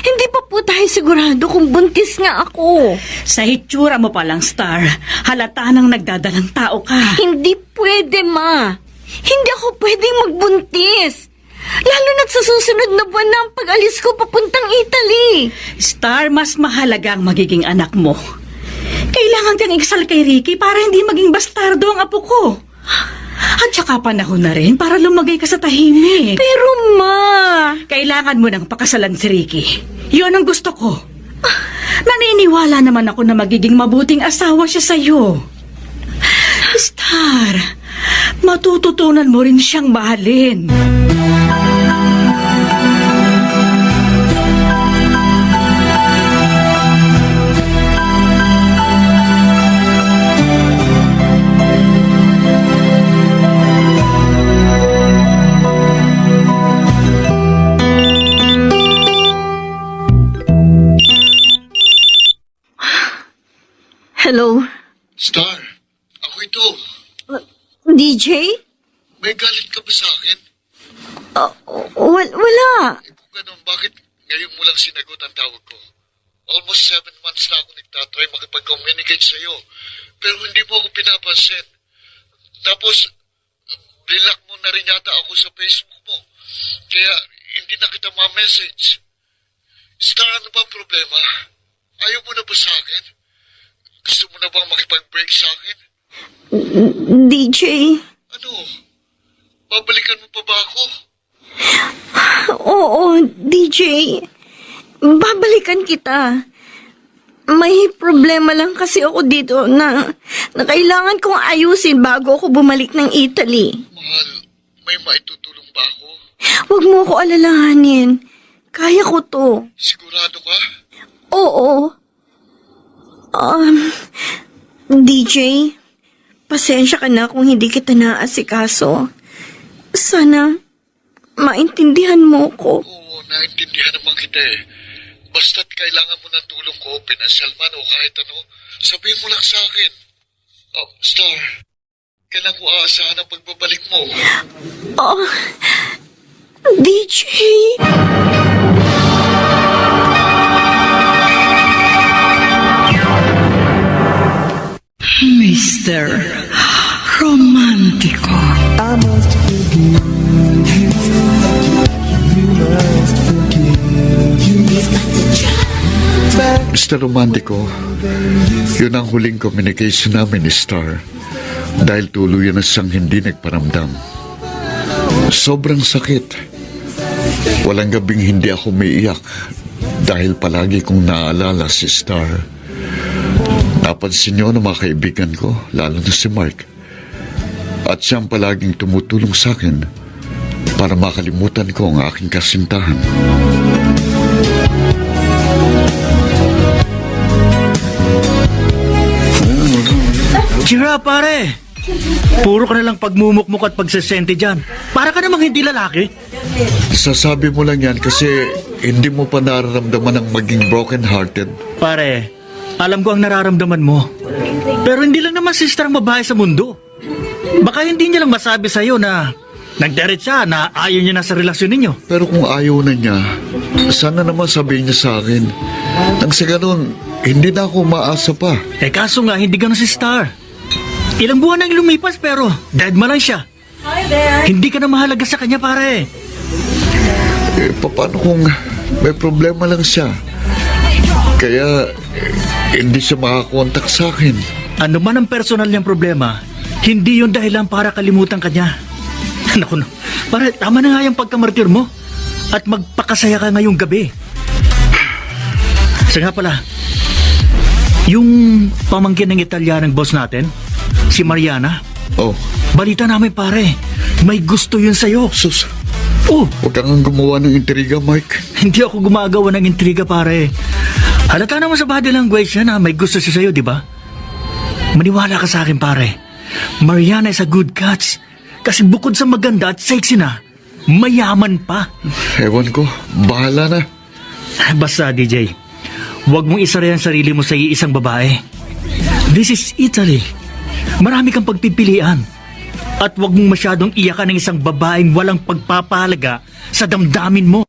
F: Hindi pa po tayo sigurado kung buntis nga ako.
A: Sa hitsura mo palang, Star, halata nang nagdadalang tao ka.
F: Hindi pwede, Ma. Hindi ako pwedeng magbuntis. Lalo na't sa susunod na buwan na ang pag-alis ko papuntang Italy.
A: Star, mas mahalaga ang magiging anak mo. Kailangan kang ikasal kay Ricky para hindi maging bastardo ang apo ko. At saka panahon na rin para lumagay ka sa tahimik.
F: Pero Ma...
A: Kailangan mo nang pakasalan si Ricky. Yun ang gusto ko. Naniniwala naman ako na magiging mabuting asawa siya sa'yo. Star, matututunan mo rin siyang mahalin.
F: Hello?
E: Star, ako ito.
F: DJ?
E: May galit ka ba sa akin?
F: Wala.
E: Kung ganun, bakit ngayon mo lang sinagot ang tawag ko? Almost 7 months na ako nagtatry makipag-communicate sa'yo. Pero hindi mo ako pinapansin. Tapos, block mo na rin yata ako sa Facebook mo. Kaya, hindi na kita ma-message. Star, ano ba ang problema? Ayaw mo na ba sa akin? Gusto mo na bang makipag-break sa akin?
F: DJ?
E: Ano? Babalikan mo pa ba ako?
F: Oo, DJ. Babalikan kita. May problema lang kasi ako dito na kailangan kong ayusin bago ako bumalik ng Italy.
E: Mahal, may maitutulong ba ako?
F: Huwag mo ako alalahanin. Kaya ko to.
E: Sigurado ka?
F: Oo. DJ, pasensya ka na kung hindi kita naasikaso. Sana maintindihan mo ko.
E: Oo, naintindihan naman kita eh. Basta't kailangan mo ng tulong ko, pinansyal man o kahit ano, sabihin mo lang sa akin. Oh, Star, kailan ko aasahan ang pagbabalik mo?
F: DJ.
A: Mr. Romantico.
E: Mr. Romantico, yun ang huling communication namin ni Star dahil tuluyan na siyang hindi nagparamdam. Sobrang sakit. Walang gabing hindi ako umiiyak dahil palagi kong naaalala si Star. Napansin niyo ng mga kaibigan ko, lalo na si Mark. At siyang palaging tumutulong sa akin para makalimutan ko ang aking kasintahan.
G: Tira, pare! Puro ka nalang pagmumukmuk at pagsesente dyan. Para ka namang hindi lalaki.
E: Sasabi mo lang yan kasi hindi mo pa nararamdaman ang maging broken-hearted.
G: Pare, alam ko ang nararamdaman mo. Pero hindi lang naman si Star ang babae sa mundo. Baka hindi niya lang masabi sa'yo na nagderet siya na ayaw niya na sa relasyon ninyo.
E: Pero kung ayaw na niya, sana naman sabihin niya sa akin. Nang sa ganun, hindi na ako maasa pa.
G: Kaso nga, hindi ganun si Star. Ilang buwan nang lumipas pero dead ma lang siya. Hindi ka na mahalaga sa kanya, pare.
E: Paano kung may problema lang siya? Kaya hindi siya makakontak sa akin.
G: Ano man ang personal niyang problema, hindi yun dahilan para kalimutan ka niya. Naku, pare, tama na nga yung pagkamartir mo. At magpakasaya ka ngayong gabi. Sa nga pala, yung pamangkin ng Italianang boss natin, si Mariana.
E: Oh,
G: Balita namin, pare, may gusto yun sa'yo.
E: sus,
G: Oh,
E: huwag kang gumawa ng intriga, Mike.
G: hindi ako gumagawa ng intriga, pare. Halata naman sa body language niya na may gusto siya sa'yo, di ba? Maniwala ka sa akin, pare. Mariana is a good catch. Kasi bukod sa maganda at sexy na, mayaman pa.
E: Ewan ko, bahala na.
G: Basta, DJ, huwag mong isara ang sarili mo sa iisang babae. This is Italy. Marami kang pagpipilian. At huwag mong masyadong iyakan ng isang babaeng walang pagpapahalaga sa damdamin mo.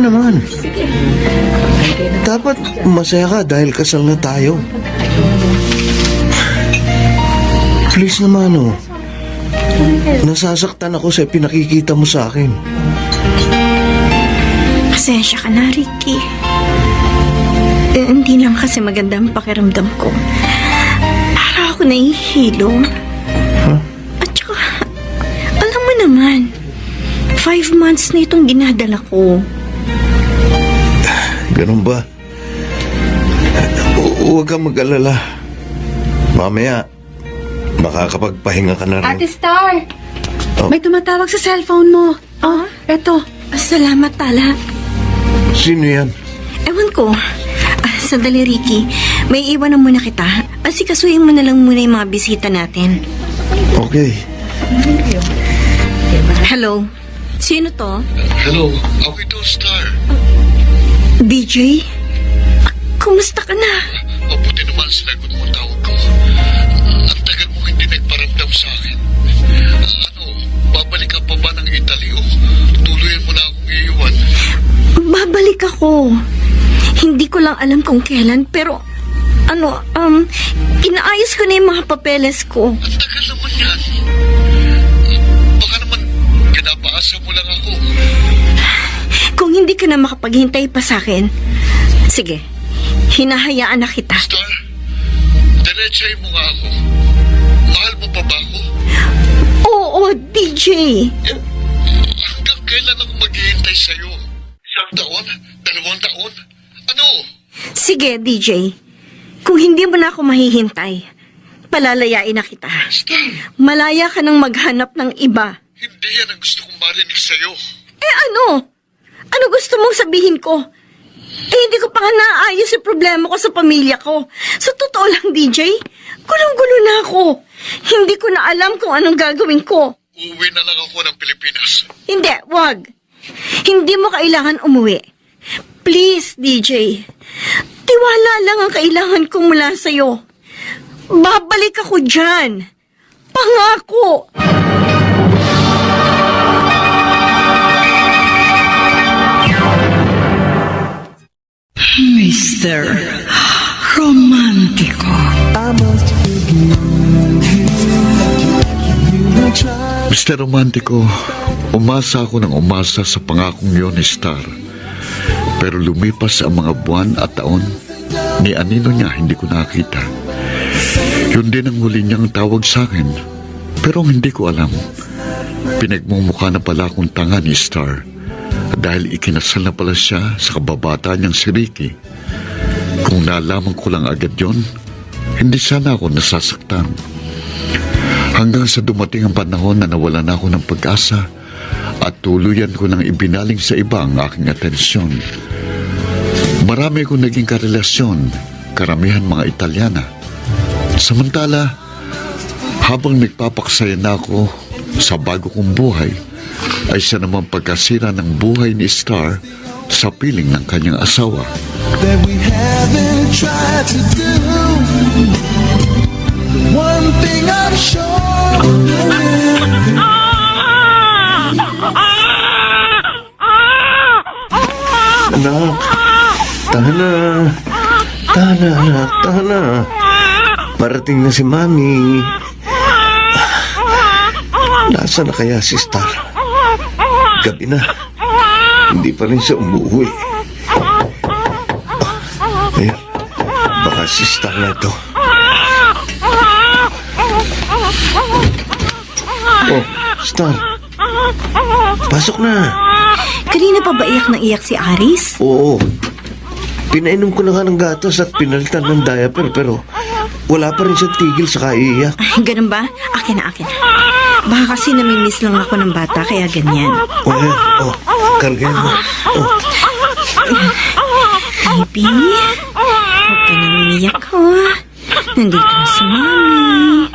H: naman. Dapat masaya ka dahil kasal na tayo. Please naman, oh. Nasasaktan ako sa pinakikita mo sa akin.
F: Pasensya ka na, Ricky. Hindi lang kasi maganda ang pakiramdam ko. Para ako nahihilo. At saka, alam mo naman, 5 months na itong dinadala ko.
H: Ganun ba? Huwag kang mag-alala. Mamaya, makakapagpahinga ka na rin.
I: Ate Star!
H: Oh.
I: May tumatawag sa cellphone mo. Oh, eto.
F: Salamat, Tala.
H: Sino yan?
F: Ewan ko. Sandali, Ricky. May iwan na muna kita. Asikasuhin mo na lang muna yung mga bisita natin.
H: Okay.
F: Hello? Sino to?
E: Hello, ako ito, Star.
F: DJ? Kumusta ka na?
E: Mabuti naman sinagot mo ang tawag ko. Ang tagal mo hindi nagparamdam sa akin. Babalik ka pa ba ng Italy o tuluyan mo na akong iiwan?
F: Babalik ako. Hindi ko lang alam kung kailan, pero inaayos ko na yung mga papeles ko.
E: Ang tagal naman yan. Baka naman pinapaasa mo lang ako.
F: Kung hindi ka na makapaghintay pa sa akin, sige, hinahayaan na kita.
E: Star, diretsay mo nga ako. Mahal mo pa ba ako?
F: Oo, DJ.
E: Hanggang kailan ako maghihintay sa'yo? 1 taon? 2 taon? Ano?
F: Sige, DJ. Kung hindi mo na ako mahihintay, palalayain na kita.
E: Star,
F: Malaya ka nang maghanap ng iba.
E: hindi yan ang gusto kong marinig sa'yo.
F: Ano? Ano gusto mong sabihin ko? Hindi ko pa nga naayos yung problema ko sa pamilya ko. Sa totoo lang, DJ, gulong-gulo na ako. Hindi ko na alam kung anong gagawin ko.
E: Uuwi na lang ako ng Pilipinas.
F: Hindi, wag. Hindi mo kailangan umuwi. Please, DJ. Tiwala lang ang kailangan ko mula sa'yo. Babalik ako dyan. Pangako.
A: Mr. Romantico.
E: Mr. Romantico, umasa ako ng umasa sa pangakong yun ni Star. Pero lumipas ang mga buwan at taon, ni anino niya hindi ko nakita. Yun din ang huli niyang tawag sa akin, pero hindi ko alam. Pinagmumukha na pala akong tanga ni Star dahil ikinasal na pala siya sa kababata niyang si Ricky. Kung nalaman ko lang agad yon, hindi sana ako nasasaktan. Hanggang sa dumating ang panahon na nawala na ako ng pag-asa at tuluyan ko nang ibinaling sa iba ang aking atensyon. Marami akong naging karelasyon, karamihan mga Italyana. Samantala, habang nagpapaksaya na ako sa bago kong buhay, ay siya naman pagkasira ng buhay ni Star sa piling ng kanyang asawa.
J: That we haven't tried to do. One thing I'm sure.
H: Anak, tahan na. Parating na si Mami. Nasaan na kaya si Star? Gabi na. Hindi pa rin siya umuwi. Ayan, baka si Star na ito. Oh, Star. Pasok na.
F: Kanina pa ba iyak na iyak si Aris?
H: Oo. Pinainom ko na nga ng gatas at pinalitan ng diaper pero wala pa rin siyang tigil sa kaiiyak.
F: Ay, ganun ba? Akin na. Baka kasi namimiss lang ako ng bata, kaya ganyan.
H: O yan, kargayan mo.
F: Baby, huwag ka nang umiyak ko. Nandito na si Mami.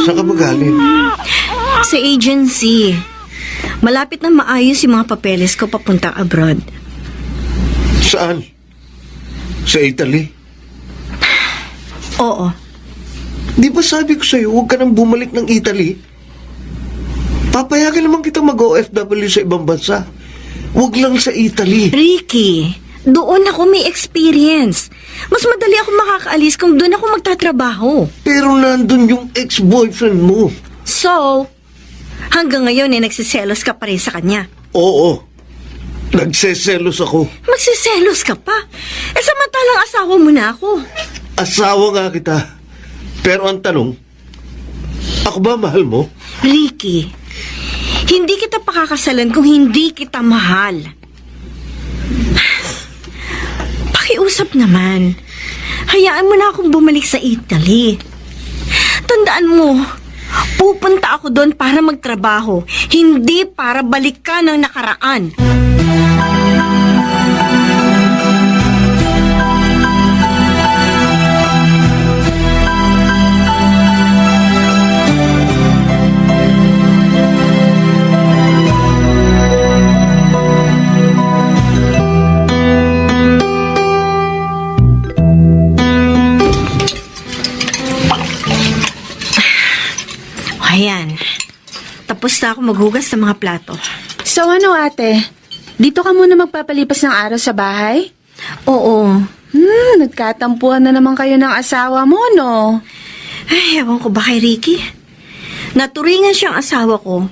H: Saan ka ba galing?
F: Sa agency. Malapit na maayos yung mga papeles ko papunta abroad.
H: Saan? Sa Italy?
F: Oo.
H: Di ba sabi ko sa'yo, huwag ka nang bumalik ng Italy? Papayagan naman kita mag-OFW sa ibang bansa. Huwag lang sa Italy.
F: Ricky, doon ako may experience. Mas madali ako makakaalis kung doon ako magtatrabaho.
H: Pero nandun yung ex-boyfriend mo.
F: So, hanggang ngayon nagsiselos ka pa rin sa kanya.
H: Oo. Nagseselos ako.
F: Magsiselos ka pa? Samantalang asawa mo na ako.
H: Asawa nga kita. Pero ang tanong, ako ba mahal mo?
F: Ricky, hindi kita pakakasalan kung hindi kita mahal. Pakiusap naman. Hayaan mo na akong bumalik sa Italy. Tandaan mo, pupunta ako doon para magtrabaho, hindi para balikan ang nakaraan. Ayan. Tapos na ako maghugas ng mga plato.
I: So ano ate? Dito ka muna magpapalipas ng araw sa bahay?
F: Oo.
I: Nagkatampuhan na naman kayo ng asawa mo, no?
F: Ay, ewan ko ba kay Ricky? Naturingan siyang asawa ko.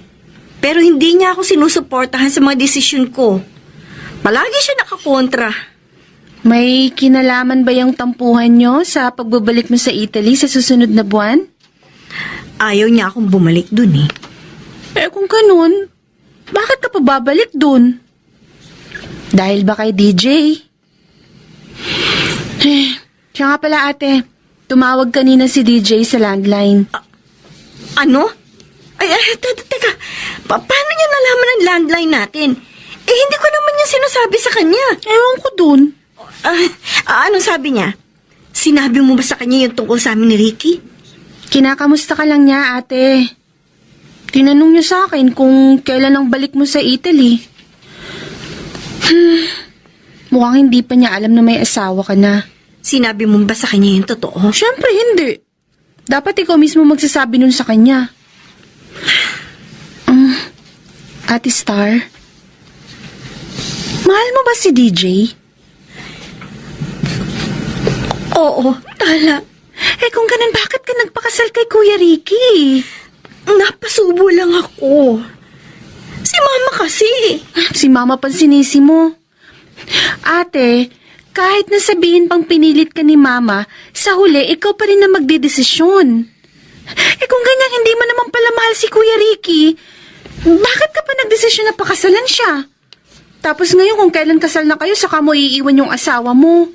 F: Pero hindi niya ako sinusuportahan sa mga desisyon ko. Palagi siya nakakontra.
I: May kinalaman ba yung tampuhan nyo sa pagbabalik mo sa Italy sa susunod na buwan?
F: Ayaw niya akong bumalik dun eh.
I: Kung ganun, bakit ka pa babalik dun? Dahil ba kay DJ? Siya nga pala ate, tumawag kanina si DJ sa landline.
F: Ano? Teka. Paano niya nalaman ang landline natin? Hindi ko naman niya sinasabi sa kanya.
I: Ewan ko dun.
F: Anong sabi niya? Sinabi mo ba sa kanya yung tungkol sa amin ni Ricky?
I: Kinakamusta ka lang niya, ate. Tinanong niya sa akin kung kailan ang balik mo sa Italy. Mukhang hindi pa niya alam na may asawa ka na.
F: Sinabi mo ba sa kanya yung totoo?
I: Siyempre hindi. Dapat ikaw mismo magsasabi nun sa kanya. Ate Star, mahal mo ba si DJ?
F: Oo, tala.
I: Kung ganun, bakit ka nagpakasal kay Kuya Ricky?
F: Napasubo lang ako. Si Mama kasi.
I: Si Mama pang sinisi mo. Ate, kahit na sabihin pang pinilit ka ni Mama, sa huli, ikaw pa rin na magdedesisyon. Kung ganyan hindi mo naman pala mahal si Kuya Ricky, bakit ka pa nagdesisyon na pakasalan siya? Tapos ngayon kung kailan kasal na kayo, saka mo iiwan yung asawa mo.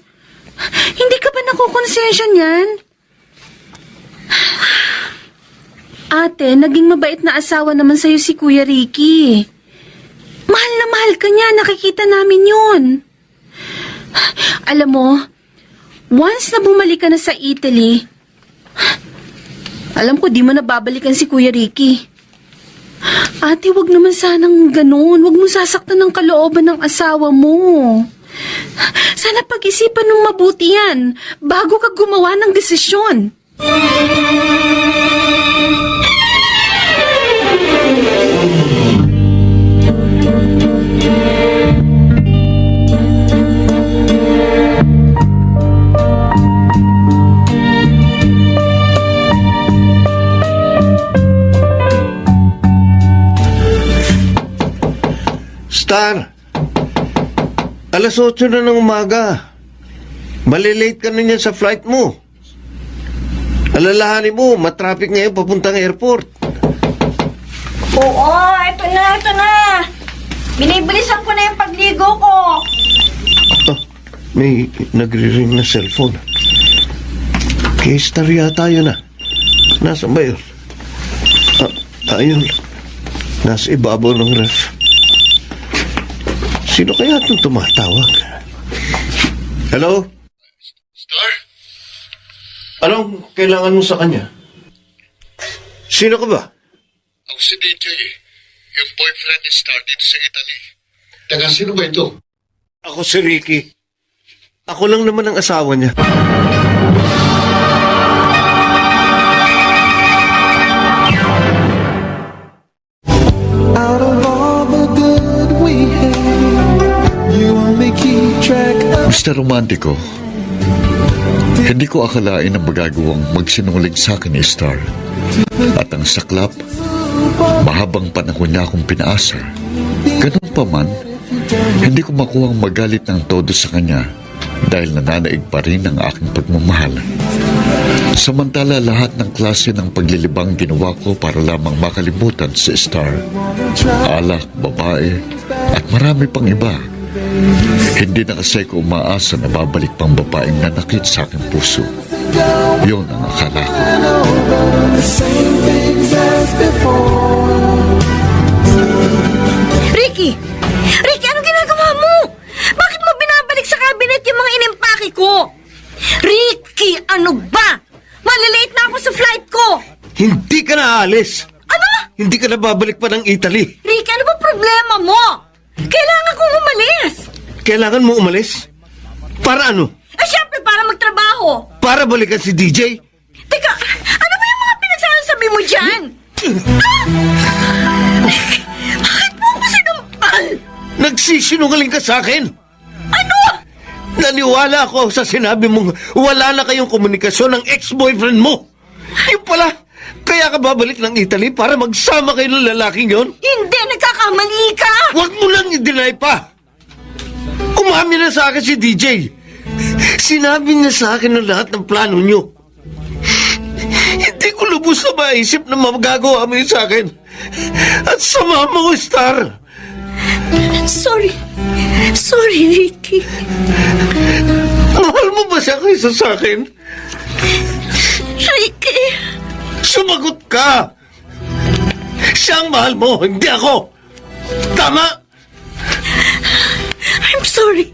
I: Hindi ka ba nakukonsensya niyan? Ate, naging mabait na asawa naman sa'yo si Kuya Ricky. Mahal na mahal ka niya, nakikita namin yun. Alam mo, once na bumalik ka na sa Italy, alam ko di mo na babalikan si Kuya Ricky. Ate, wag naman sanang ganun. Wag mo sasaktan ng kalooban ng asawa mo. Sana pag-isipan ng mabuti yan bago ka gumawa ng desisyon.
H: Star, alas 8 na ng umaga. Malilate ka na niyan sa flight mo. Alalahanin mo, matraffic ngayon papuntang airport.
F: Oo, ito na. Binibilisan ko na yung pagligo ko.
H: May nagre-ring na cellphone. Kay Star yata yun Nasaan ba yun? Ayun. Nasa ibabaw ng ref. Sino kaya itong tumatawag? Hello?
E: Star?
H: Anong kailangan mo sa kanya? Sino ka ba?
E: Ako si DJ. Yung boyfriend ni Star dito sa Italy. Taga sino ba ito?
H: Ako si Ricky. Ako lang naman ang asawa niya.
J: Out of all the good we had,
E: Mr. Romantico, hindi ko akalain na magagawang magsinungaling sa akin ni Star. At ang saklap, mahabang panahon niya akong pinaasar. Ganun pa man, hindi ko makuhang magalit ng todo sa kanya dahil nananaig pa rin ang aking pagmamahal. Samantala lahat ng klase ng paglilibang ginawa ko para lamang makalimutan si Star. Alak, babae, at marami pang iba. Hindi na kasi ko umaasa na babalik pang babaeng nanakit sa aking puso. Yun ang akala ko.
J: The same things as before.
I: Ricky! Ricky, anong ginagawa mo? Bakit mo binabalik sa cabinet yung mga inimpake ko? Ricky, ano ba? Malilate na ako sa flight ko!
H: Hindi ka na aalis.
I: Ano?
H: Hindi ka na babalik pa ng Italy.
I: Ricky, ano ba problema mo? Kailangan kong umalis!
H: Kailangan mo umalis? Para ano?
I: Eh, syempre, para magtrabaho!
H: Para balikan si DJ?
I: Teka, ano ba yung mga pinagsasabi mo dyan? Bakit mo ako sinampal?
H: Nagsisinungaling ka sa akin.
I: Ano?
H: Naniwala ako sa sinabi mong wala na kayong komunikasyon ng ex-boyfriend mo. Yung pala, kaya ka babalik ng Italy para magsama kayo ng lalaking yon?
I: Hindi, nagkakamali ka!
H: Huwag mo lang i-deny pa. Umamin na sa akin si DJ. Sinabi niya sa akin ang lahat ng plano niyo. Hindi ko lubos na maisip na magagawa mo yun sa akin. At sama mo, Star.
I: Sorry. Sorry, Ricky.
H: Mahal mo ba siya kaysa sa akin?
I: Ricky.
H: Sumagot ka! Siya ang mahal mo, hindi ako! Tama!
I: I'm sorry.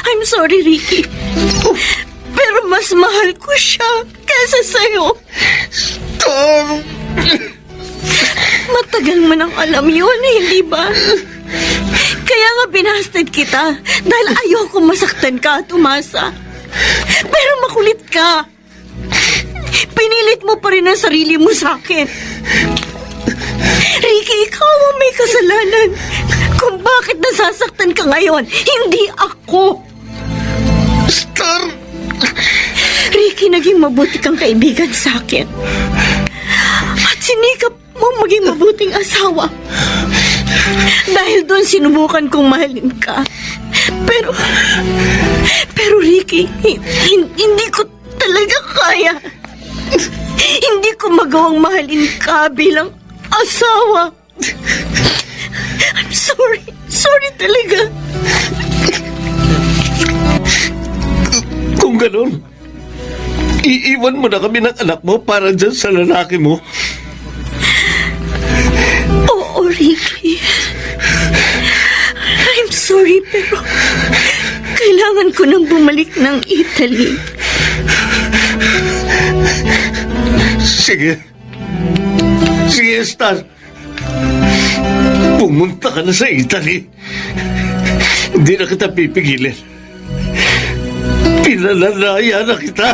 I: I'm sorry, Ricky. Pero mas mahal ko siya kaysa sa'yo.
H: Star!
I: Matagal mo nang alam yun, hindi ba? Kaya nga binasted kita dahil ayoko masaktan ka at umasa. Pero makulit ka. Pinilit mo pa rin ang sarili mo sa akin. Ricky, ikaw ang may kasalanan kung bakit nasasaktan ka ngayon, hindi ako.
H: Star!
I: Ricky, naging mabuti kang kaibigan sa akin. At sinikap mong maging mabuting asawa. Dahil doon sinubukan kong mahalin ka. Pero Ricky, hindi ko talaga kaya. Hindi ko magawang mahalin ka bilang asawa. I'm sorry. Sorry talaga.
H: Kung ganun, iiwan mo na kami ng anak mo para dyan sa lalaki mo.
I: Oo, Ricky. I'm sorry, pero kailangan ko nang bumalik ng Italy.
H: Sige. Sige, Star. Pumunta ka na sa Italy. Hindi na kita pipigilin. Pinalalaya na kita.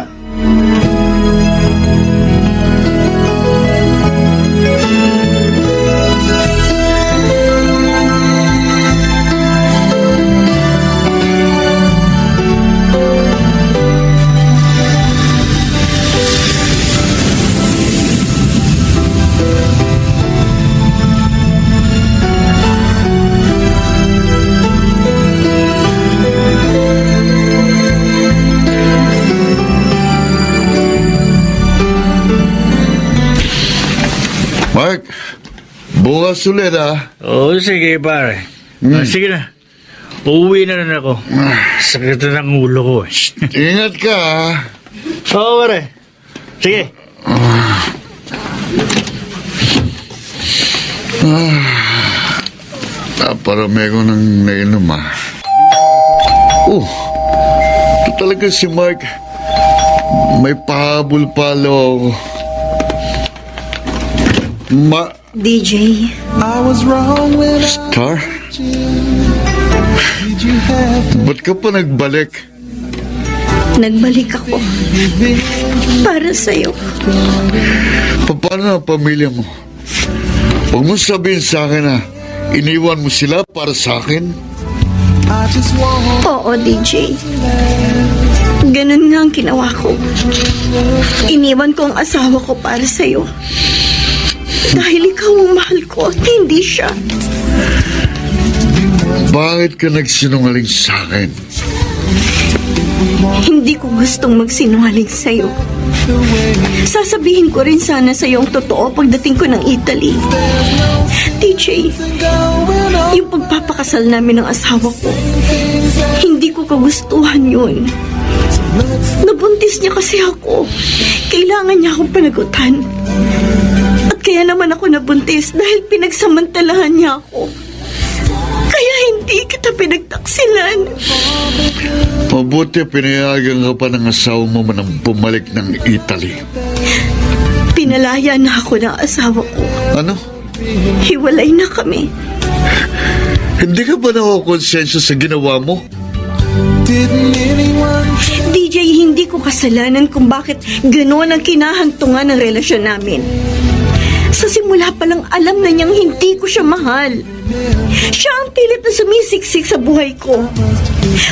E: Mark, bukas ulit
G: Oo, sige, pare. Sige na. Uuwi na rin ako. Sakit na ng ulo ko.
E: Ingat ka
G: Oo, pare. Sige.
E: Naparami ko ng nainom ito talaga si Mark. May pahabol palo.
F: DJ,
J: I was wrong when
E: Star?
J: did you have to
E: Ba't ka pa nagbalik?
F: nagbalik ako para sa'yo.
E: Paano ang pamilya mo? Huwag mo sabihin sa akin na iniwan mo sila para sa akin.
J: I just want
F: Oo, DJ. Ganun nga ang ginawa ko. Iniwan ko ang asawa ko para sa'yo. Dahil ikaw ang mahal ko at hindi siya.
E: Bakit ka nagsinungaling sa akin?
F: Hindi ko gustong magsinungaling sa'yo. Sasabihin ko rin sana sa'yo ang totoo pagdating ko ng Italy. DJ, yung pagpapakasal namin ng asawa ko, hindi ko kagustuhan yun. Nabuntis niya kasi ako. Kailangan niya akong panagutan. At kaya naman ako nabuntis dahil pinagsamantalahan niya ako. Kaya hindi kita pinagtaksilan.
E: Mabuti pinayagan ka pa ng asawa mo nang bumalik ng Italy.
F: Pinalaya na ako ng asawa ko.
E: Ano?
F: Hiwalay na kami.
E: Hindi ka ba nakakonsensya sa ginawa mo?
J: didn't anyone
F: DJ, hindi ko kasalanan kung bakit gano'n ang kinahantungan ng relasyon namin. Sa simula pa lang alam na niyang hindi ko siya mahal. Siya ang pilit na sumisiksik sa buhay ko.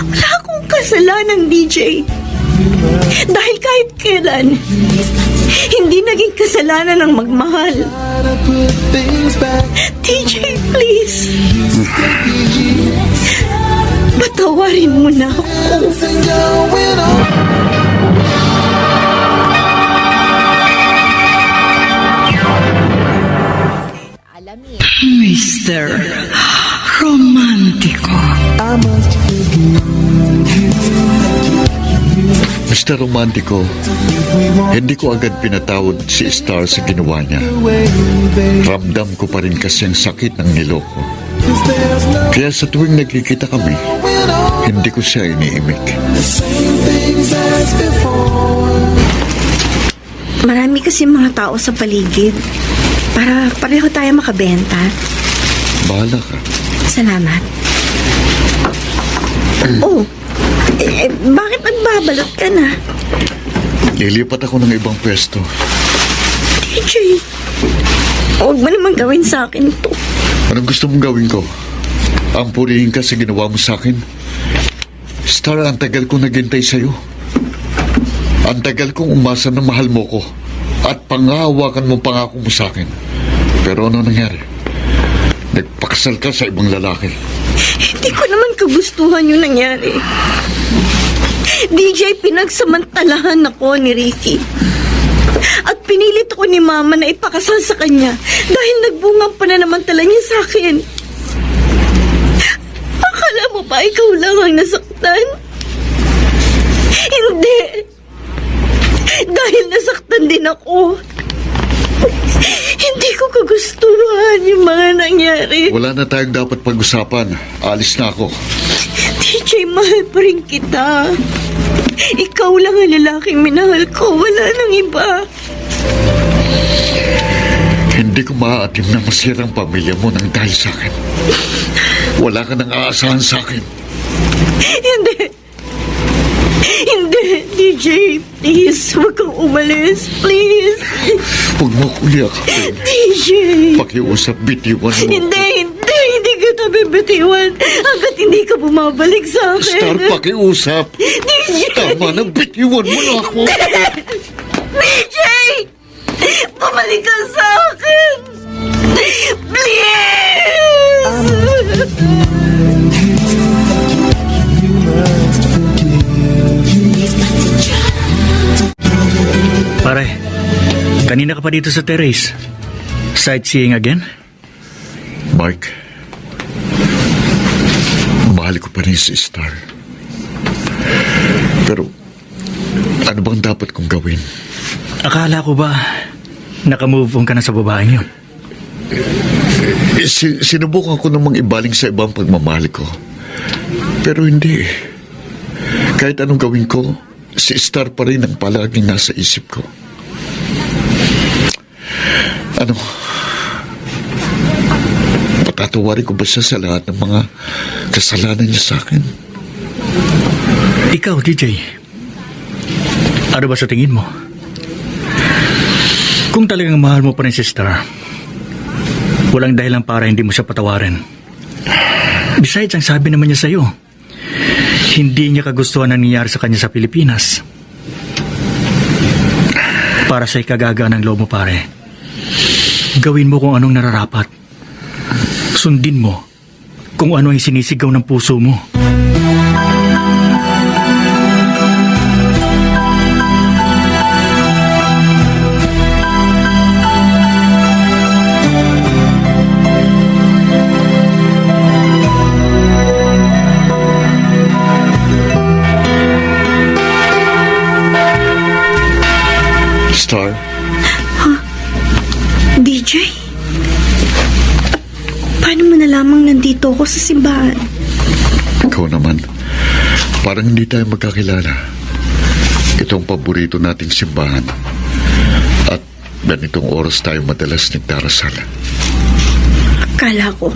F: Wala akong kasalanan, DJ. Dahil kahit kailan, hindi naging kasalanan ng magmahal.
J: try to put things back?
F: DJ, please. Patawarin mo na ako.
J: Everything going on.
A: Mr. Romántico.
J: I must forgive
E: Mr. Romantico, hindi ko agad pinatawad si Star sa ginawa niya.
J: the way, babe.
E: Ramdam ko pa rin kasi ang sakit ng niloko.
J: 'Cause there's no
E: Kaya sa tuwing nagkikita kami,
J: going on.
E: hindi ko siya iniimik.
J: The same things as before.
F: Marami kasi mga tao sa paligid. Para pareho tayo makabenta.
E: Bahala ka.
F: Salamat. Oh, bakit nagbabalot ka na?
E: Lilipat ako ng ibang pwesto.
F: DJ, huwag mo naman gawin sa akin to.
E: Anong gusto mong gawin ko? Ampurihin ka sa ginawa mo sa akin? Star, ang tagal kong naghintay sa'yo. Ang tagal kong umasa na mahal mo ko. At pangahawakan mo pangako mo sa akin. Pero ano nangyari? Nagpakasal ka sa ibang lalaki.
F: Hindi ko naman kagustuhan yung nangyari. DJ, pinagsamantalahan ako ni Ricky. At pinilit ako ni Mama na ipakasal sa kanya dahil nagbungang pananamantala niya sa akin. Akala mo ba ikaw lang ang nasaktan? Hindi. Dahil nasaktan din ako. Hindi ko kagustuhan yung mga nangyari.
E: Wala na tayong dapat pag-usapan. Alis na ako.
F: DJ, mahal pa rin kita. Ikaw lang ang lalaking minahal ko. Wala nang iba.
E: Hindi ko maaatim na masira ang pamilya mo nang dahil sa akin. Wala ka nang aasahan sa akin.
F: Hindi. Hindi, DJ. Please, huwag kang umalis. Please.
E: Huwag mo akong yakapin.
F: DJ.
E: Pakiusap, bitiwan mo.
F: Hindi kita bibitiwan hanggat hindi ka bumabalik sa akin.
E: Star, pakiusap.
F: DJ.
E: Tama na, bitiwan mo na ako.
F: DJ! Bumalik ka sa akin! Please!
G: Pare, kanina ka pa dito sa terrace. Sightseeing again?
E: Mark, mahal ko pa rin si Star. Pero, ano bang dapat kong gawin?
G: Akala ko ba nakamove on ka na sa babaeng yun?
E: Sinubukan ko namang ibaling sa ibang pagmamahal ko. Pero hindi. Kahit anong gawin ko, si Star pa rin ang palaging nasa isip ko. Ano? Patatawarin ko ba siya sa lahat ng mga kasalanan niya sa akin?
G: Ikaw, DJ. Ano ba sa tingin mo? Kung talagang mahal mo pa rin si Star, walang dahilan para hindi mo siya patawarin. Besides, ang sabi naman niya sa'yo, Hindi niya kagustuhan ang nangyayari sa kanya sa Pilipinas. Para sa ikagaga ng loob mo, pare. Gawin mo kung anong nararapat. Sundin mo kung ano ang sinisigaw ng puso mo.
E: Star,
F: DJ? Paano mo nalamang nandito ako sa simbahan?
E: ikaw naman. Parang hindi tayo magkakilala. Itong paborito nating simbahan. At ganitong oras tayo madalas nagdarasal.
F: Akala ko,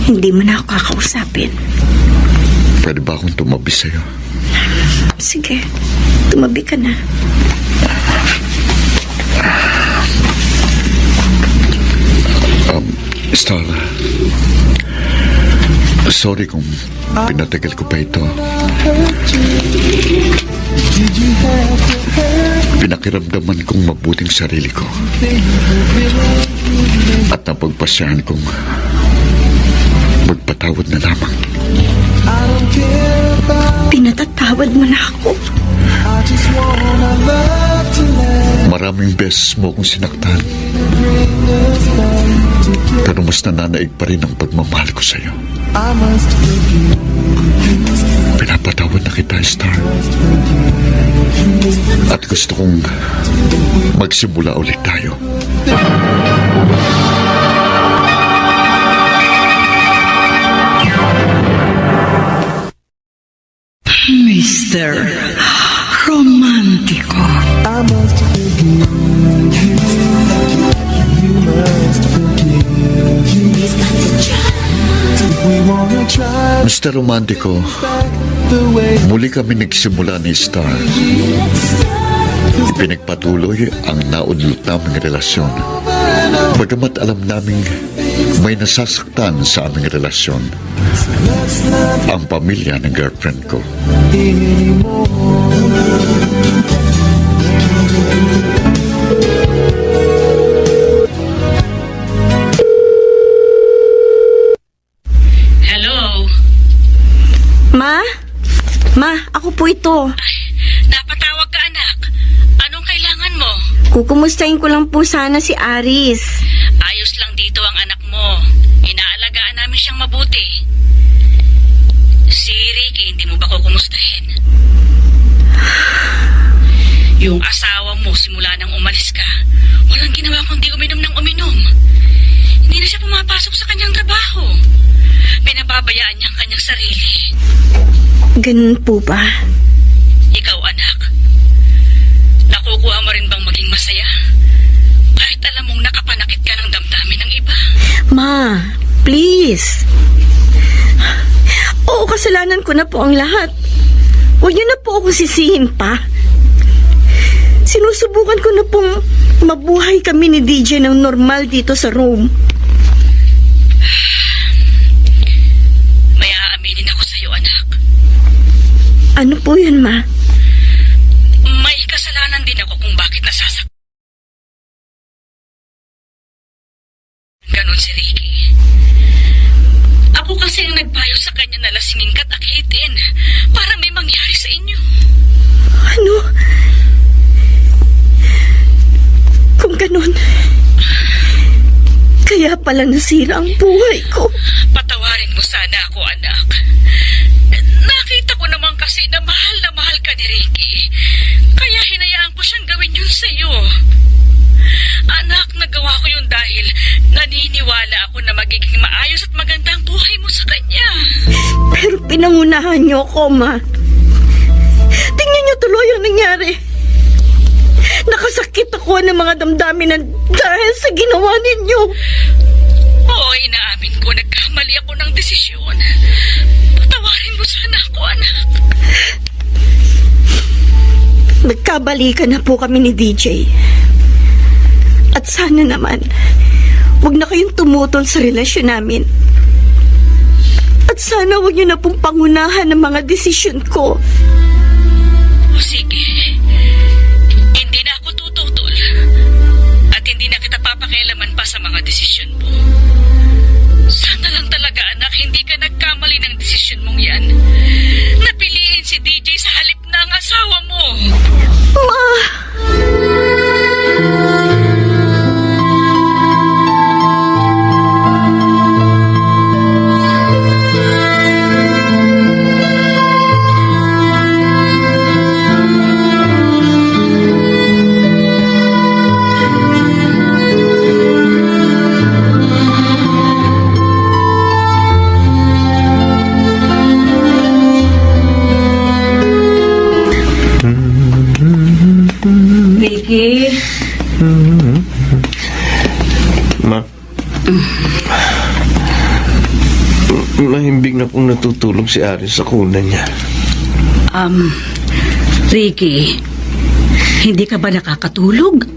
F: hindi mo na ako kakausapin.
E: Pwede ba akong tumabi sa'yo?
F: Sige, tumabi ka na.
E: Starla, sorry kung pinatagal ko pa ito. Pinakiramdaman kong mabuting sarili ko. At napagpasyahan kong magpatawad na lamang.
F: Pinatatawad mo na ako.
E: Maraming beses mo akong sinaktan. Pero mas nananaig pa rin ang pagmamahal ko sa'yo. Pinapatawad na kita, Star. At gusto kong magsimula ulit tayo.
A: Mr. Romántico.
J: I must forgive you. You must forgive me. If we wanna try
E: Mr. Romantico,
J: the way
E: muli kami nagsimula ni Star. Pinagpatuloy ang naudlot naming relasyon. Bagamat alam naming may nasasaktan sa aming relasyon. Ang pamilya ng girlfriend ko.
A: Hello?
F: Ma? Ma, ako po ito.
A: Napatawag ka, anak. Anong kailangan mo?
F: Kukumustahin ko lang po sana si Aris.
A: Ayos lang dito ang anak mo. Inaalagaan namin siyang mabuti. Si Ricky, hindi mo ba kukumustahin? Yung asawa mo, simula nang umalis ka, walang ginawa kundi uminom ng uminom. Hindi na siya pumapasok sa kanyang trabaho. Pinababayaan niya ang kanyang sarili.
F: Ganun po ba?
A: Ikaw, anak, nakukuha mo rin bang maging masaya? Kahit alam mong nakapanakit ka ng damdamin ng iba.
F: Ma, please. Oo, kasalanan ko na po ang lahat. Huwag niyo na po ako sisihin pa. Sinusubukan ko na pong mabuhay kami ni DJ ng normal dito sa Rome.
A: May aaminin ako sa'yo, anak.
F: Ano po yun, Ma?
A: May kasalanan din ako kung bakit nasasak. Ganon si Ricky. Ako kasi ang nagpayo sa kanya na lasingin ka't akitin para may mangyari sa inyo.
F: Ano? Kung ganun, kaya pala nasira ang buhay ko.
A: Patawarin mo sana ako, anak. Nakita ko naman kasi na mahal ka ni Ricky. Kaya hinayaan ko siyang gawin yun sa'yo. Anak, nagawa ko yun dahil naniniwala ako na magiging maayos at maganda ang buhay mo sa kanya.
F: Pero pinangunahan niyo ako, Ma. Tingnan niyo tuloy ang nangyari. Nakasakit ako ng mga damdamin dahil sa ginawa ninyo.
A: Oo, inaamin ko, nagkamali ako ng desisyon. Patawarin mo sana ako, anak.
F: Nagkabalikan na po kami ni DJ. At sana naman, huwag na kayong tumutol sa relasyon namin. At At sana huwag niyo na pong pangunahan ng mga desisyon ko.
A: O sige, hindi na ako tututol. At hindi na kita papakialaman pa sa mga desisyon mo. Sana lang talaga, anak, hindi ka nagkamali ng desisyon mong yan. Napiliin si DJ sa halip na ang asawa mo.
F: Ma!
A: Ricky,
H: Ma. Mahimbing na pong natutulog si Ari sa kuna niya.
A: Ricky, hindi ka ba nakakatulog?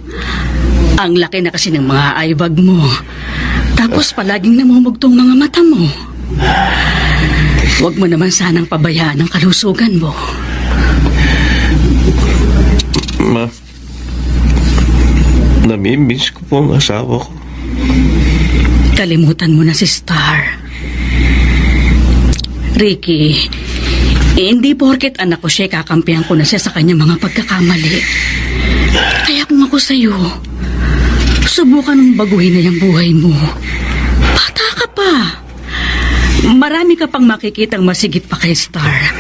A: Ang laki na kasi ng mga eyebag mo. Tapos palaging namumugtong mga mata mo. Huwag mo naman sanang pabayaan ang kalusugan mo.
H: Ma, namimiss ko po ang asawa ko.
A: Kalimutan mo na si Star. Ricky, hindi porket anak ko siya, kakampihan ko na siya sa kanyang mga pagkakamali. Kaya kung ako sa'yo, subukan mong baguhin na yung buhay mo. Bata ka pa. Marami ka pang makikitang masigit pa kay Star.